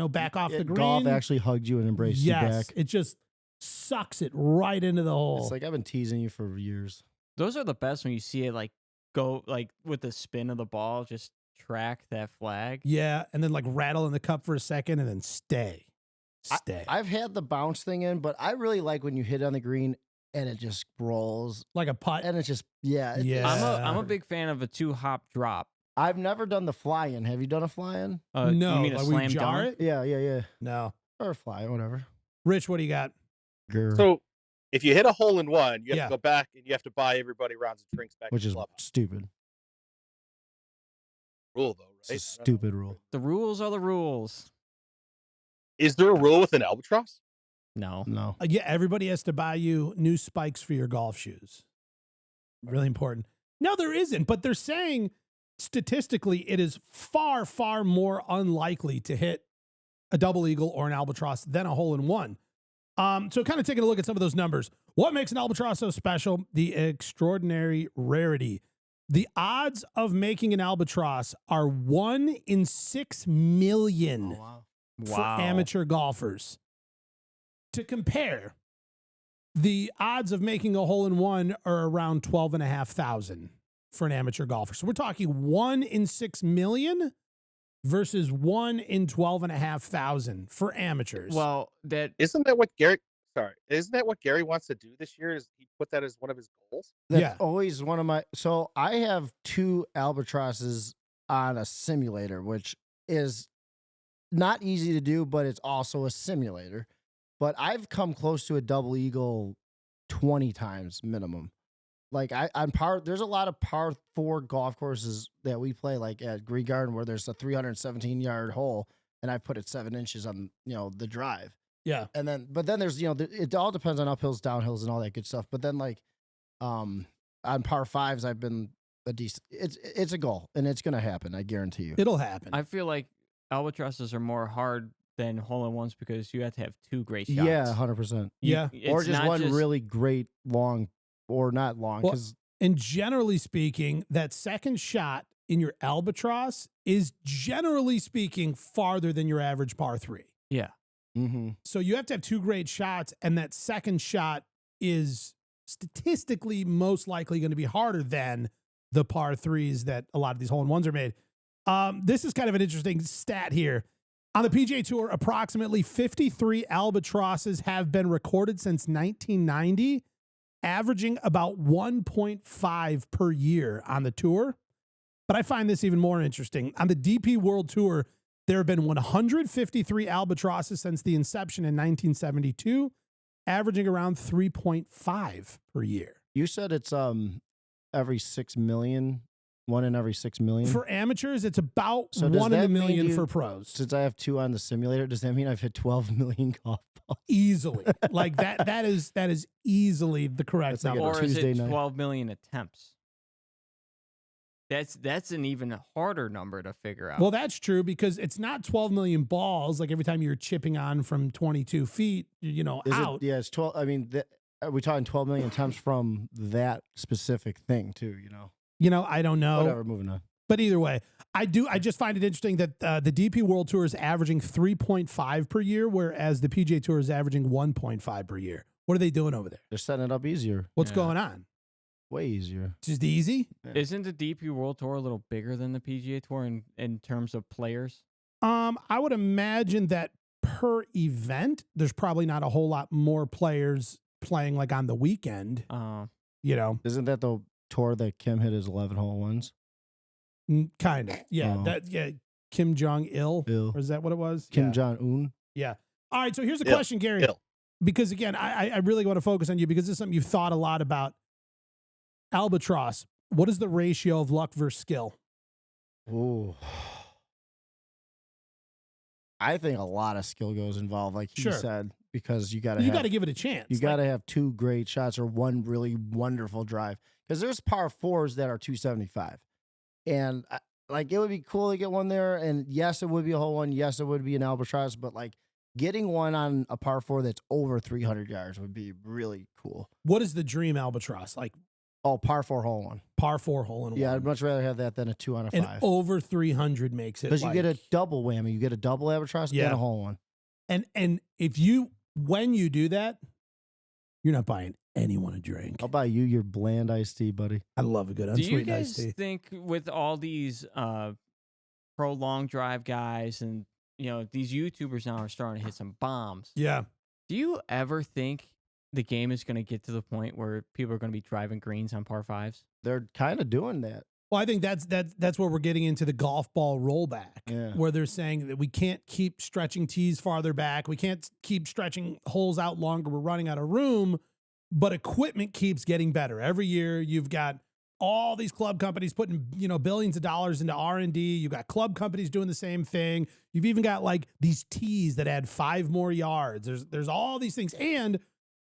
Speaker 1: back off the green.
Speaker 2: Golf actually hugged you and embraced you
Speaker 1: Yes,
Speaker 2: back.
Speaker 1: it just sucks it right into the hole.
Speaker 2: It's like I've been teasing you for years.
Speaker 5: Those are the best when you see it like go like with the spin of the ball, just track that flag.
Speaker 1: Yeah, and then like rattle in the cup for a second and then stay.
Speaker 2: I've had the bounce thing in, but I really like when you hit on the green and it just rolls
Speaker 1: Like a putt.
Speaker 2: and it's just it-
Speaker 1: Yeah.
Speaker 5: I'm a big fan of a 2-hop drop.
Speaker 2: I've never done the fly in. Have you done a fly in?
Speaker 1: No,
Speaker 5: you mean a
Speaker 1: like we
Speaker 5: slam
Speaker 1: jar
Speaker 5: dunk?
Speaker 1: it?
Speaker 2: Yeah.
Speaker 1: No.
Speaker 2: Or a fly, whatever.
Speaker 1: Rich, what do you got?
Speaker 2: Grr.
Speaker 3: So if you hit a hole in one, you have
Speaker 1: Yeah.
Speaker 3: to go back and you have to buy everybody rounds of drinks back.
Speaker 2: Which
Speaker 3: to
Speaker 2: is
Speaker 3: the club.
Speaker 2: stupid.
Speaker 3: Rule though,
Speaker 2: It's
Speaker 3: right?
Speaker 2: a stupid rule.
Speaker 5: The rules are the rules.
Speaker 3: Is there a rule with an albatross?
Speaker 5: No.
Speaker 2: No.
Speaker 1: Yeah, everybody has to buy you new spikes for your golf shoes. Really important. No, there isn't, but they're saying statistically it is far, far more unlikely to hit a double eagle or an albatross than a hole in one. So kind of taking a look at some of those numbers. What makes an albatross so special? The extraordinary rarity. The odds of making an Albatross are 1 in 6 million for amateur golfers. To compare, the odds of making a hole-in-one are around 12,500 for an amateur golfer. So we're talking 1 in 6 million versus 1 in 12,500 for amateurs.
Speaker 5: Well,
Speaker 3: isn't that what Gary wants to do this year? Is he put that as one of his goals?
Speaker 2: That's always one of my. So I have 2 Albatrosses on a simulator, which is not easy to do, but it's also a simulator. But I've come close to a double eagle 20 times minimum. Like there's a lot of par 4 golf courses that we play, like at Green Garden, where there's a 317-yard hole, and I put it 7 inches on the drive.
Speaker 1: Yeah,
Speaker 2: but then there's it all depends on uphills, downhills, and all that good stuff. But then on par 5s, I've been a decent. It's a goal, and it's gonna happen. I guarantee you,
Speaker 1: it'll happen.
Speaker 5: I feel like Albatrosses are more hard than hole-in-ones because you have to have 2 great shots.
Speaker 2: Yeah, 100%.
Speaker 1: Yeah,
Speaker 2: or just one really great long. Or not long, because
Speaker 1: and generally speaking, that second shot in your Albatross is generally speaking farther than your average par 3.
Speaker 5: Yeah.
Speaker 2: Mm-hmm.
Speaker 1: So you have to have 2 great shots, and that second shot is statistically most likely going to be harder than the par 3s that a lot of these hole-in-ones are made. This is kind of an interesting stat here. On the PGA Tour, approximately 53 Albatrosses have been recorded since 1990. Averaging about 1.5 per year on the tour. But I find this even more interesting. On the DP World Tour, there have been 153 Albatrosses since the inception in 1972, averaging around 3.5 per year.
Speaker 2: You said it's every 6 million, 1 in every 6 million?
Speaker 1: For amateurs, it's about 1 in a million for pros.
Speaker 2: Since I have 2 on the simulator, does that mean I've hit 12 million golf balls?
Speaker 1: Easily. Like that is easily the correct number.
Speaker 5: Or is it 12 million attempts? That's an even harder number to figure out.
Speaker 1: Well, that's true because it's not 12 million balls. Like every time you're chipping on from 22 feet, out.
Speaker 2: It's 12. I mean, are we talking 12 million attempts from that specific thing too?
Speaker 1: I don't know.
Speaker 2: Whatever, moving on.
Speaker 1: But either way, I just find it interesting that the DP World Tour is averaging 3.5 per year, whereas the PGA Tour is averaging 1.5 per year. What are they doing over there?
Speaker 2: They're setting it up easier.
Speaker 1: What's going on?
Speaker 2: Way easier.
Speaker 1: Just easy?
Speaker 2: Yeah.
Speaker 5: Isn't the DP World Tour a little bigger than the PGA Tour in terms of players?
Speaker 1: I would imagine that per event, there's probably not a whole lot more players playing like on the weekend.
Speaker 2: Isn't that the tour that Kim hit his 11-hole ones?
Speaker 1: Kind of. Yeah. Kim Jong-il. Or is that what it was?
Speaker 2: Kim Jong-un.
Speaker 1: Yeah. All right. So here's a question, Gary. Because again, I really want to focus on you because this is something you've thought a lot about. Albatross. What is the ratio of luck versus skill?
Speaker 2: Ooh. I think a lot of skill goes involved, like he said, because you got to
Speaker 1: give it a chance.
Speaker 2: You got to have 2 great shots or 1 really wonderful drive. Because there's par 4s that are 275. And it would be cool to get one there. And yes, it would be a hole one. Yes, it would be an Albatross. But getting one on a par 4 that's over 300 yards would be really cool.
Speaker 1: What is the dream Albatross?
Speaker 2: Par 4 hole one.
Speaker 1: Par 4 hole in one.
Speaker 2: Yeah, I'd much rather have that than a 2 on a 5.
Speaker 1: And over 300 makes it.
Speaker 2: Because you get a double whammy. You get a double Albatross and a hole one.
Speaker 1: And when you do that, you're not buying anyone a drink.
Speaker 2: I'll buy you your bland iced tea, buddy.
Speaker 1: I love a good unsweetened iced tea.
Speaker 5: Do you guys think with all these pro long drive guys and these YouTubers now are starting to hit some bombs?
Speaker 1: Yeah.
Speaker 5: Do you ever think the game is going to get to the point where people are going to be driving greens on par 5s?
Speaker 2: They're kind of doing that.
Speaker 1: Well, I think that's where we're getting into the golf ball rollback, where they're saying that we can't keep stretching tees farther back. We can't keep stretching holes out longer. We're running out of room, but equipment keeps getting better. Every year you've got all these club companies putting, billions of dollars into R&D. You've got club companies doing the same thing. You've even got these tees that add 5 more yards. There's all these things. And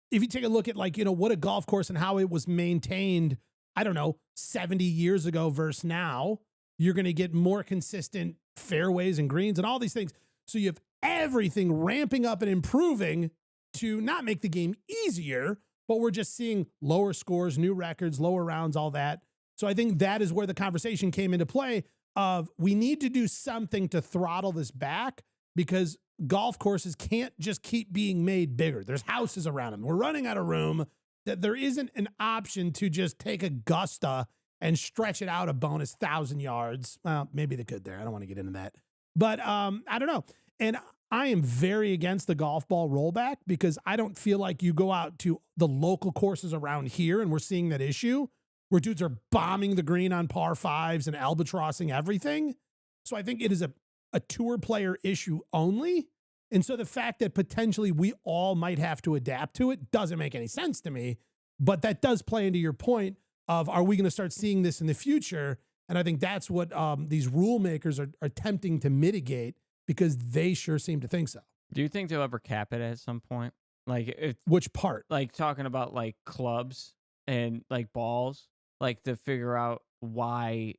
Speaker 1: if you take a look at what a golf course and how it was maintained, I don't know, 70 years ago versus now, you're going to get more consistent fairways and greens and all these things. So you have everything ramping up and improving to not make the game easier, but we're just seeing lower scores, new records, lower rounds, all that. So I think that is where the conversation came into play of we need to do something to throttle this back because golf courses can't just keep being made bigger. There's houses around them. We're running out of room. That there isn't an option to just take Augusta and stretch it out a bonus 1,000 yards. Well, maybe they could there. I don't want to get into that. But I don't know. And I am very against the golf ball rollback because I don't feel like you go out to the local courses around here and we're seeing that issue where dudes are bombing the green on par fives and albatrossing everything. So I think it is a tour player issue only. And so the fact that potentially we all might have to adapt to it doesn't make any sense to me. But that does play into your point of, are we going to start seeing this in the future? And I think that's what these rule makers are attempting to mitigate because they sure seem to think so.
Speaker 5: Do you think they'll ever cap it at some point? Like,
Speaker 1: which part?
Speaker 5: Like talking about like clubs and like balls, like to figure out why,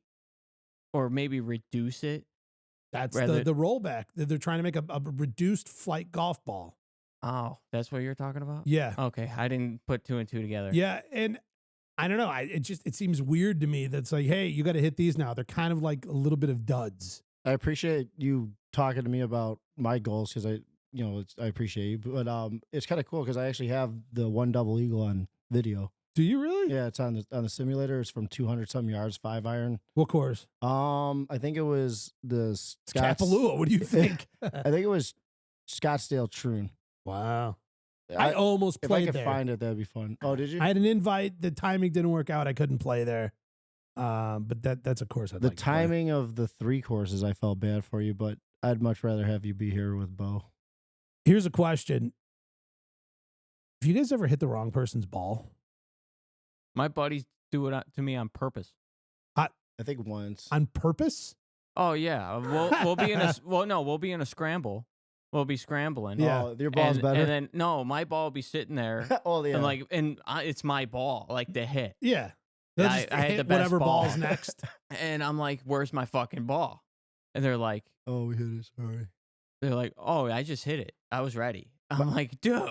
Speaker 5: or maybe reduce it.
Speaker 1: That's the rollback. They're trying to make a reduced flight golf ball.
Speaker 5: Oh, that's what you're talking about?
Speaker 1: Yeah.
Speaker 5: Okay. I didn't put 2 and 2 together.
Speaker 1: Yeah. And I don't know. It seems weird to me that's like, hey, you got to hit these now. They're kind of like a little bit of duds.
Speaker 2: I appreciate you talking to me about my goals because I appreciate you. But it's kind of cool because I actually have the one double eagle on video.
Speaker 1: Do you really?
Speaker 2: Yeah, it's on the simulator. It's from 200 some yards, 5-iron.
Speaker 1: What course?
Speaker 2: I think it was the
Speaker 1: Kapalua. What do you think?
Speaker 2: I think it was Scottsdale Troon.
Speaker 1: Wow. I almost played there.
Speaker 2: If I could find it, that'd be fun. Oh, did you?
Speaker 1: I had an invite. The timing didn't work out. I couldn't play there. But that's a course I'd like to play.
Speaker 2: The timing of the 3 courses, I felt bad for you, but I'd much rather have you be here with Bo.
Speaker 1: Here's a question. Have you guys ever hit the wrong person's ball?
Speaker 5: My buddies do it to me on purpose.
Speaker 2: I think once.
Speaker 1: On purpose?
Speaker 5: Oh yeah. We'll be in a we'll be in a scramble. We'll be scrambling.
Speaker 2: Yeah, your ball's better.
Speaker 5: And then no, my ball will be sitting there.
Speaker 2: Oh yeah.
Speaker 5: And it's my ball, like the hit.
Speaker 1: Yeah.
Speaker 5: I had the best
Speaker 1: whatever
Speaker 5: ball.
Speaker 1: ball's next.
Speaker 5: And I'm like, "Where's my fucking ball?" And they're like,
Speaker 2: "Oh, we hit it. Sorry."
Speaker 5: They're like, "Oh, I just hit it. I was ready." I'm like, "Dude."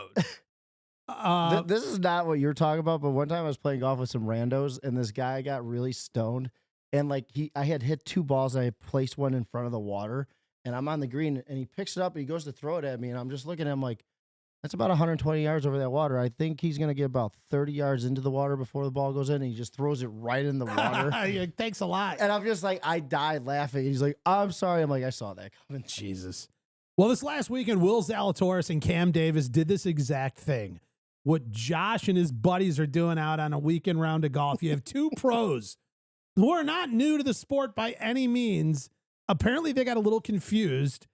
Speaker 2: This is not what you're talking about, but one time I was playing golf with some randos, and this guy got really stoned, and like I had hit 2 balls, and I placed one in front of the water, and I'm on the green, and he picks it up, and he goes to throw it at me, and I'm just looking at him like, that's about 120 yards over that water. I think he's gonna get about 30 yards into the water before the ball goes in, and he just throws it right in the water.
Speaker 1: Thanks a lot.
Speaker 2: And I'm just like, I died laughing. He's like, I'm sorry. I'm like, I saw that coming.
Speaker 1: Jesus. Well, this last weekend, Will Zalatoris and Cam Davis did this exact thing. What Josh and his buddies are doing out on a weekend round of golf. You have 2 pros who are not new to the sport by any means. Apparently, they got a little confused,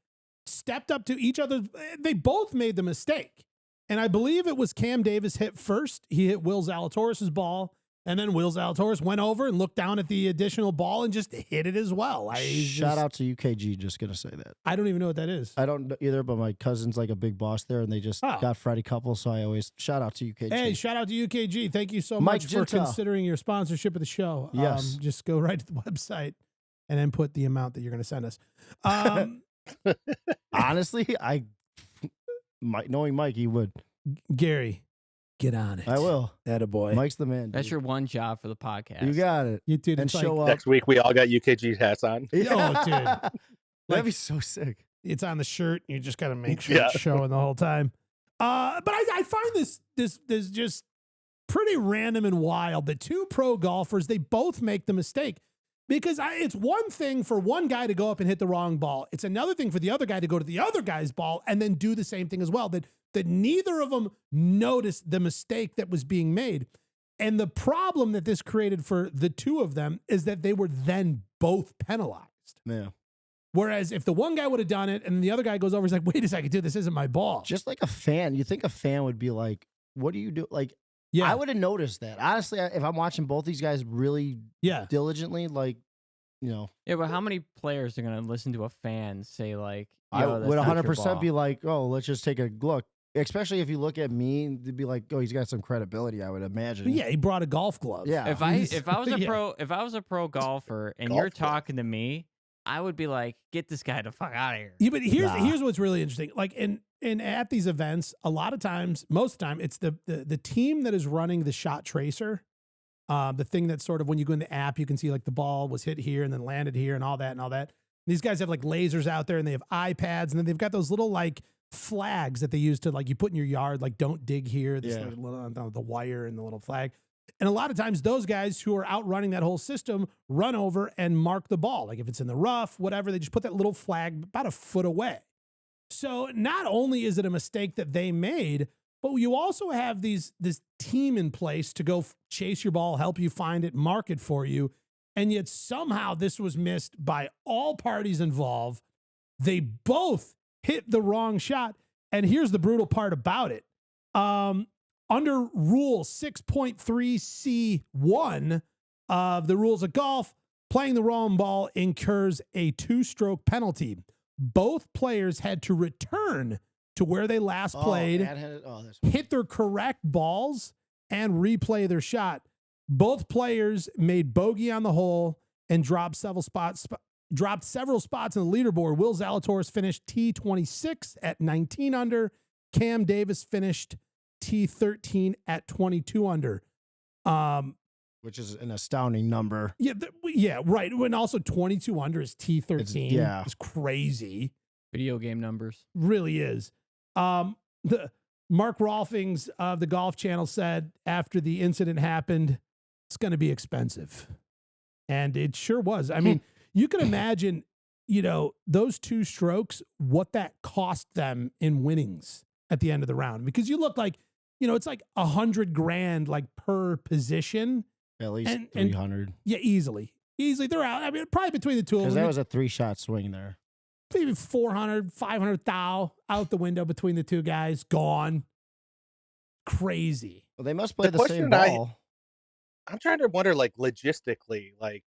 Speaker 1: stepped up to each other. They both made the mistake. And I believe it was Cam Davis hit first. He hit Will Zalatoris' ball. And then Will Zalatoris went over and looked down at the additional ball and just hit it as well.
Speaker 2: Shout out to UKG, just going to say that.
Speaker 1: I don't even know what that is.
Speaker 2: I don't either, but my cousin's like a big boss there, and they just got Freddie Couple, so I always shout out to UKG.
Speaker 1: Hey, shout out to UKG. Thank you so much for considering your sponsorship of the show.
Speaker 2: Yes.
Speaker 1: Just go right to the website and then put the amount that you're going to send us.
Speaker 2: Honestly, knowing Mike, he would.
Speaker 1: Gary, get on it.
Speaker 2: I will.
Speaker 1: Attaboy.
Speaker 2: Mike's the man.
Speaker 5: That's your one job for the podcast.
Speaker 2: You got it.
Speaker 1: You did.
Speaker 2: And show up.
Speaker 3: Next week, we all got UKG hats on.
Speaker 1: Oh, dude.
Speaker 2: That'd be so sick.
Speaker 1: It's on the shirt. You just got to make sure it's showing the whole time. But I find this just pretty random and wild that 2 pro golfers, they both make the mistake. Because it's one thing for one guy to go up and hit the wrong ball. It's another thing for the other guy to go to the other guy's ball and then do the same thing as well. That neither of them noticed the mistake that was being made. And the problem that this created for the 2 of them is that they were then both penalized.
Speaker 2: Yeah.
Speaker 1: Whereas if the one guy would have done it and the other guy goes over, he's like, wait a second, dude, this isn't my ball.
Speaker 2: Just like a fan. You think a fan would be like, what do you do? Like, I would have noticed that. Honestly, if I'm watching both these guys really diligently, like,
Speaker 5: Yeah, but how many players are going to listen to a fan say, like,
Speaker 2: I would 100% be like, oh, let's just take a look. Especially if you look at me, they'd be like, oh, he's got some credibility, I would imagine.
Speaker 1: But yeah, he brought a golf glove.
Speaker 2: Yeah.
Speaker 5: If I was a pro golfer and you're talking to me, I would be like, get this guy the fuck out of here.
Speaker 1: Yeah, but here's what's really interesting. Like in at these events, a lot of times, most of the time, it's the team that is running the shot tracer The thing that sort of when you go in the app, you can see like the ball was hit here and then landed here and all that and all that. These guys have like lasers out there and they have iPads and then they've got those little like flags that they use to like you put in your yard, like don't dig here, this little, the wire and the little flag. And a lot of times those guys who are out running that whole system run over and mark the ball. Like if it's in the rough, whatever, they just put that little flag about a foot away. So not only is it a mistake that they made, but you also have this team in place to go chase your ball, help you find it, mark it for you. And yet somehow this was missed by all parties involved. They both hit the wrong shot. And here's the brutal part about it. Under Rule 6.3C1 of the rules of golf, playing the wrong ball incurs a 2-stroke penalty. Both players had to return to where they last played, hit their correct balls, and replay their shot. Both players made bogey on the hole and dropped several spots in the leaderboard. Will Zalatoris finished T26 at 19 under. Cam Davis finished T13 at 22 under.
Speaker 2: Which is an astounding number.
Speaker 1: Yeah, right. And also 22 under is T13. It's crazy.
Speaker 5: Video game numbers.
Speaker 1: Really is. The Mark Rolfings of the Golf Channel said after the incident happened, it's going to be expensive. And it sure was. I mean, you can imagine, those 2 strokes, what that cost them in winnings at the end of the round. Because you look like, it's like $100,000 like per position.
Speaker 2: At least 300.
Speaker 1: Yeah, easily. They're out. I mean, probably between the two of them.
Speaker 2: Because that was a 3-shot swing there.
Speaker 1: Maybe 400, 500,000 out the window between the two guys. Gone. Crazy.
Speaker 2: Well, they must play the same ball.
Speaker 3: I'm trying to wonder, like, logistically, like,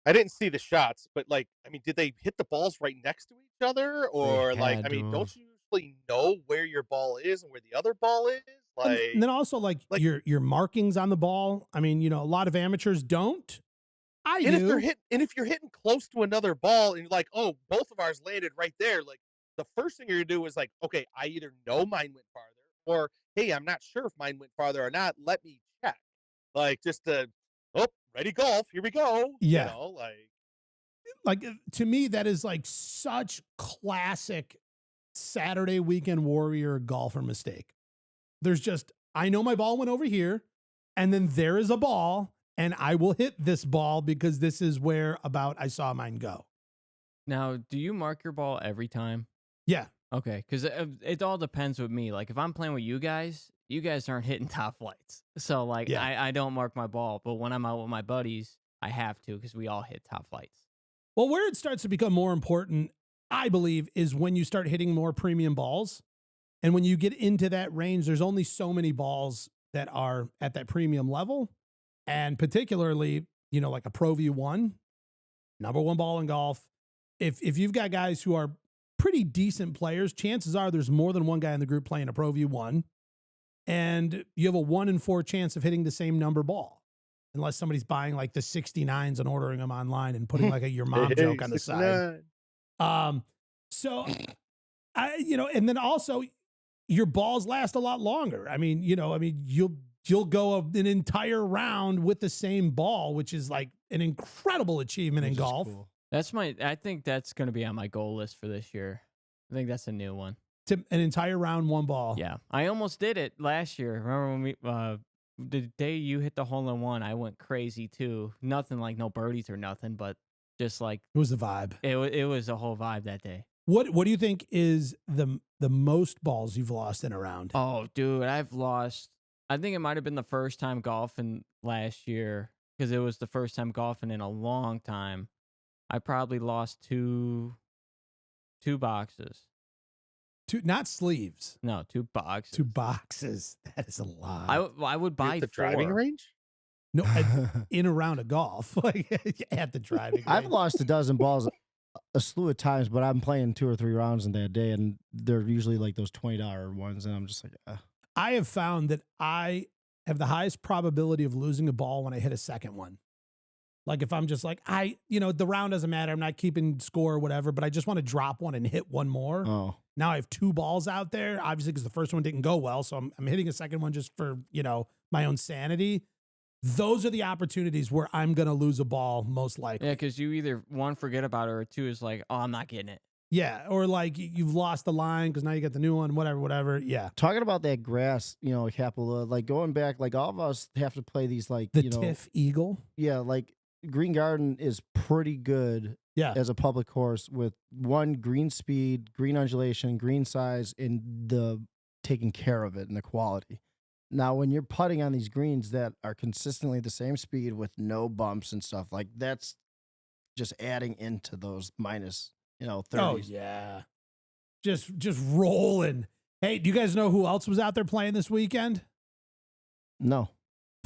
Speaker 3: I didn't see the shots, but, like, I mean, did they hit the balls right next to each other? Or, like, I mean, don't you usually know where your ball is and where the other ball is? Like,
Speaker 1: and then also, like your markings on the ball. I mean, a lot of amateurs don't. I do.
Speaker 3: If you're hitting close to another ball and like, oh, both of ours landed right there, like, the first thing you're gonna do is like, okay, I either know mine went farther, or hey, I'm not sure if mine went farther or not. Let me check. Like, just ready golf, here we go.
Speaker 1: Yeah.
Speaker 3: Like
Speaker 1: to me, that is like such classic Saturday weekend warrior golfer mistake. There's just, I know my ball went over here, and then there is a ball, and I will hit this ball because this is where about I saw mine go.
Speaker 5: Now, do you mark your ball every time?
Speaker 1: Yeah.
Speaker 5: Okay, because it all depends with me. Like, if I'm playing with you guys aren't hitting top flights. So, like, I don't mark my ball. But when I'm out with my buddies, I have to because we all hit top flights.
Speaker 1: Well, where it starts to become more important, I believe, is when you start hitting more premium balls. And when you get into that range, there's only so many balls that are at that premium level. And particularly, like a Pro V1, number 1 ball in golf. If you've got guys who are pretty decent players, chances are there's more than one guy in the group playing a Pro V1. And you have a 1 in 4 chance of hitting the same number ball. Unless somebody's buying like the 69s and ordering them online and putting like a your mom joke on the side. So and then also your balls last a lot longer. I mean, you'll go an entire round with the same ball, which is like an incredible achievement in golf.
Speaker 2: Cool.
Speaker 5: I think that's going to be on my goal list for this year. I think that's a new one.
Speaker 1: To an entire round, 1 ball.
Speaker 5: Yeah. I almost did it last year. Remember when the day you hit the hole-in-one, I went crazy too. Nothing like no birdies or nothing, but just like
Speaker 1: it was a vibe.
Speaker 5: It was a whole vibe that day.
Speaker 1: What do you think is the most balls you've lost in a round?
Speaker 5: Oh, dude, I've lost. I think it might have been the first time golfing last year because it was the first time golfing in a long time. I probably lost two boxes.
Speaker 1: Not sleeves.
Speaker 5: No, 2 boxes.
Speaker 1: 2 boxes. That is a lot.
Speaker 5: I would buy
Speaker 3: the
Speaker 5: 4.
Speaker 3: driving range.
Speaker 1: No, in a round of golf, like at the driving range.
Speaker 2: I've lost a dozen balls a slew of times, but I'm playing 2 or 3 rounds in that day, and they're usually like those $20 ones, and I'm just like,
Speaker 1: I have found that I have the highest probability of losing a ball when I hit a second one. Like if I'm just like, the round doesn't matter. I'm not keeping score or whatever, but I just want to drop one and hit one more.
Speaker 2: Oh.
Speaker 1: Now I have 2 balls out there, obviously because the first one didn't go well. So I'm hitting a second one just for, my own sanity. those are the opportunities where I'm going to lose a ball most likely.
Speaker 5: Yeah, because you either, one, forget about it, or two, is like, oh, I'm not getting it.
Speaker 1: Yeah, or like you've lost the line because now you got the new one, whatever. Yeah.
Speaker 2: Talking about that grass, Kapalua, like going back, like all of us have to play these, like,
Speaker 1: The TIFF Eagle.
Speaker 2: Yeah, like Green Garden is pretty good as a public course with one, green speed, green undulation, green size, and the taking care of it and the quality. Now, when you're putting on these greens that are consistently the same speed with no bumps and stuff, like that's just adding into those minus, 30s.
Speaker 1: Oh yeah, just rolling. Hey, do you guys know who else was out there playing this weekend?
Speaker 2: No.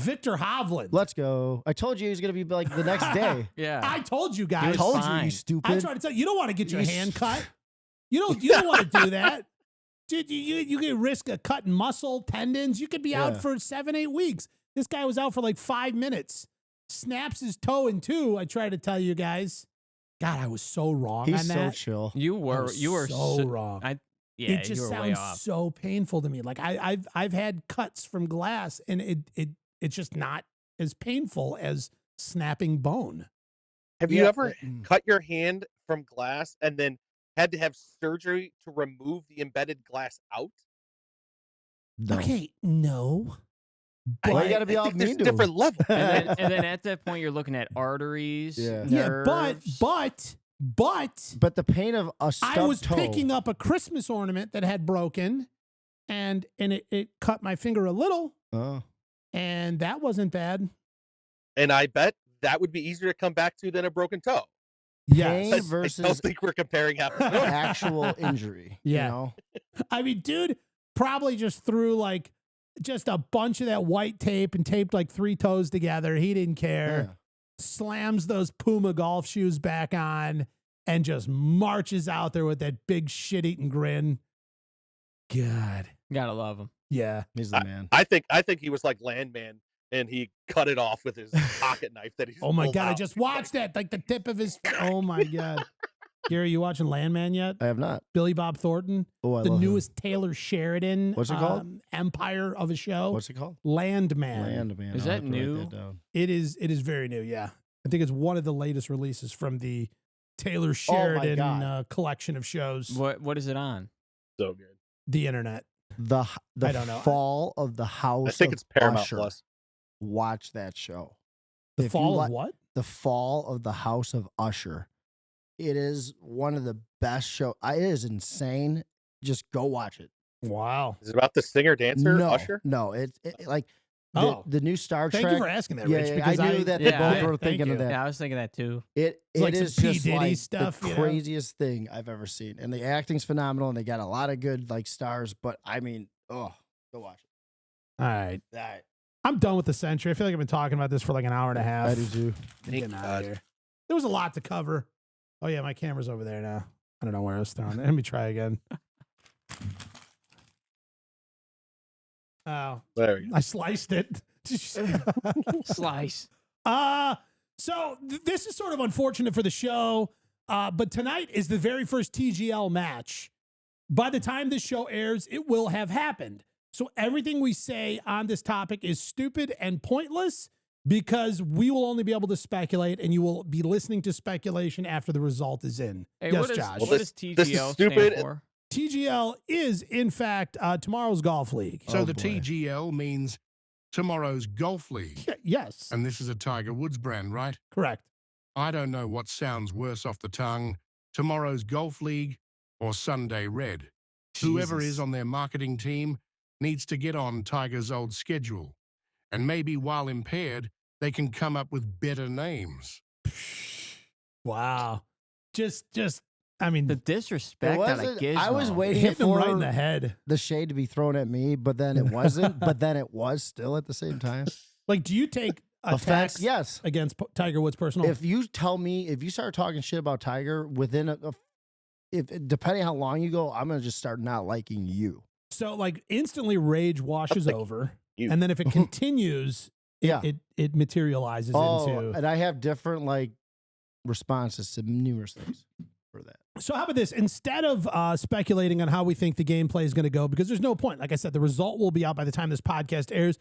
Speaker 1: Victor Hovland.
Speaker 2: Let's go. I told you he was going to be like the next day.
Speaker 5: Yeah.
Speaker 1: I told you guys.
Speaker 2: I told you,
Speaker 5: fine.
Speaker 2: you stupid.
Speaker 1: I tried to tell you, you don't want to get your hand cut. You don't want to do that. Dude, you can risk a cutting muscle, tendons. You could be out for 7-8 weeks. This guy was out for like 5 minutes. Snaps his toe in two. I tried to tell you guys. God, I was so wrong
Speaker 2: He's
Speaker 1: on that.
Speaker 2: so chill.
Speaker 5: You were
Speaker 1: so wrong.
Speaker 5: Yeah,
Speaker 1: it just
Speaker 5: you were way
Speaker 1: sounds
Speaker 5: off.
Speaker 1: so painful to me. Like I've had cuts from glass, and it's just not as painful as snapping bone.
Speaker 3: Have you ever cut your hand from glass and then had to have surgery to remove the embedded glass out?
Speaker 2: No.
Speaker 1: Okay, no.
Speaker 2: Well, you got to be off
Speaker 3: there's different levels.
Speaker 5: And then at that point, you're looking at arteries, nerves.
Speaker 2: But the pain of a stubbed
Speaker 1: I was
Speaker 2: toe.
Speaker 1: picking up a Christmas ornament that had broken, and it cut my finger a little, and that wasn't bad.
Speaker 3: And I bet that would be easier to come back to than a broken toe.
Speaker 2: Pain
Speaker 3: I
Speaker 2: versus
Speaker 3: don't think we're comparing apples.
Speaker 2: actual injury.
Speaker 1: Yeah. I mean, dude probably just threw like just a bunch of that white tape and taped like 3 toes together. He didn't care.
Speaker 2: Yeah.
Speaker 1: Slams those Puma golf shoes back on and just marches out there with that big shit-eating grin. God.
Speaker 5: Gotta love him.
Speaker 1: Yeah.
Speaker 2: He's the man.
Speaker 3: I think he was like Landman, and he cut it off with his pocket knife that he
Speaker 1: Oh my
Speaker 3: pulled
Speaker 1: God. I
Speaker 3: out.
Speaker 1: just watched that. Like the tip of his. Oh my God. Gary, you watching Landman yet?
Speaker 2: I have not.
Speaker 1: Billy Bob Thornton.
Speaker 2: Oh, I
Speaker 1: the
Speaker 2: love
Speaker 1: newest Taylor Sheridan.
Speaker 2: What's it called?
Speaker 1: Empire of a show.
Speaker 2: What's it called?
Speaker 1: Landman.
Speaker 2: Landman.
Speaker 5: Is
Speaker 2: I'll
Speaker 5: that
Speaker 2: have to write
Speaker 5: new?
Speaker 2: that down.
Speaker 1: It is very new, yeah. I think it's one of the latest releases from the Taylor Sheridan
Speaker 2: God.
Speaker 1: collection of shows.
Speaker 5: What is it on?
Speaker 3: So good.
Speaker 1: The internet.
Speaker 2: The
Speaker 1: I don't know.
Speaker 2: fall of the house.
Speaker 3: I think
Speaker 2: of
Speaker 3: it's Paramount
Speaker 2: Usher.
Speaker 3: Plus.
Speaker 2: Watch that show.
Speaker 1: The
Speaker 2: If you
Speaker 1: fall
Speaker 2: li-
Speaker 1: of what?
Speaker 2: The Fall of the House of Usher. It is one of the best shows. It is insane. Just go watch it.
Speaker 1: Wow.
Speaker 3: Is it about the singer dancer
Speaker 2: No,
Speaker 3: Usher?
Speaker 2: no, it's like
Speaker 1: Oh.
Speaker 2: the new Star Trek.
Speaker 1: Thank you for asking that,
Speaker 2: Yeah,
Speaker 1: Rich.
Speaker 2: yeah,
Speaker 1: because
Speaker 2: I knew that they both were
Speaker 1: thank
Speaker 2: thinking
Speaker 1: you.
Speaker 2: of that.
Speaker 5: Yeah, I was thinking that too.
Speaker 2: It
Speaker 1: like some
Speaker 2: is
Speaker 1: P.
Speaker 2: just
Speaker 1: Diddy
Speaker 2: like
Speaker 1: stuff,
Speaker 2: the
Speaker 1: you know?
Speaker 2: craziest thing I've ever seen, and the acting's phenomenal, and they got a lot of good like stars. But I mean, go watch it.
Speaker 1: All right.
Speaker 2: All right.
Speaker 1: I'm done with the century. I feel like I've been talking about this for like an hour and a half.
Speaker 2: I do too.
Speaker 1: I'm getting out of here. There was a lot to cover. Oh, yeah, my camera's over there now. I don't know where I was throwing it. Let me try again. Oh,
Speaker 3: There we go.
Speaker 1: I sliced it.
Speaker 5: Slice.
Speaker 1: So this is sort of unfortunate for the show, but tonight is the very first TGL match. By the time this show airs, it will have happened. So everything we say on this topic is stupid and pointless because we will only be able to speculate, and you will be listening to speculation after the result is in.
Speaker 5: Hey,
Speaker 1: Yes,
Speaker 5: what
Speaker 1: Josh.
Speaker 5: what does TGL
Speaker 3: this is stupid.
Speaker 5: stand for?
Speaker 1: TGL is, in fact, tomorrow's golf league.
Speaker 4: So
Speaker 2: Oh,
Speaker 4: the
Speaker 2: boy.
Speaker 4: TGL means tomorrow's golf league.
Speaker 1: Yes,
Speaker 4: And this is a Tiger Woods brand, right?
Speaker 1: correct.
Speaker 4: I don't know what sounds worse off the tongue, tomorrow's golf league or Sunday Red. Whoever
Speaker 1: Jesus.
Speaker 4: is on their marketing team needs to get on Tiger's old schedule. And maybe while impaired, they can come up with better names.
Speaker 1: Wow. Just, I mean,
Speaker 5: The disrespect out of Gizmo.
Speaker 2: I was waiting
Speaker 1: hit him
Speaker 2: for
Speaker 1: right in the head.
Speaker 2: the shade to be thrown at me, but then it wasn't. But then it was still at the same time.
Speaker 1: Like, do you take
Speaker 2: Offense,
Speaker 1: attacks
Speaker 2: yes.
Speaker 1: against Tiger Woods personal?
Speaker 2: If you start talking shit about Tiger within depending how long you go, I'm gonna just start not liking you.
Speaker 1: So, like, instantly rage washes
Speaker 3: Like
Speaker 1: over,
Speaker 3: you.
Speaker 1: and then if it continues,
Speaker 2: Yeah.
Speaker 1: it materializes
Speaker 2: Oh,
Speaker 1: into.
Speaker 2: and I have different like responses to numerous things for that.
Speaker 1: So, how about this? Instead of speculating on how we think the gameplay is going to go, because there's no point. Like I said, the result will be out by the time this podcast airs.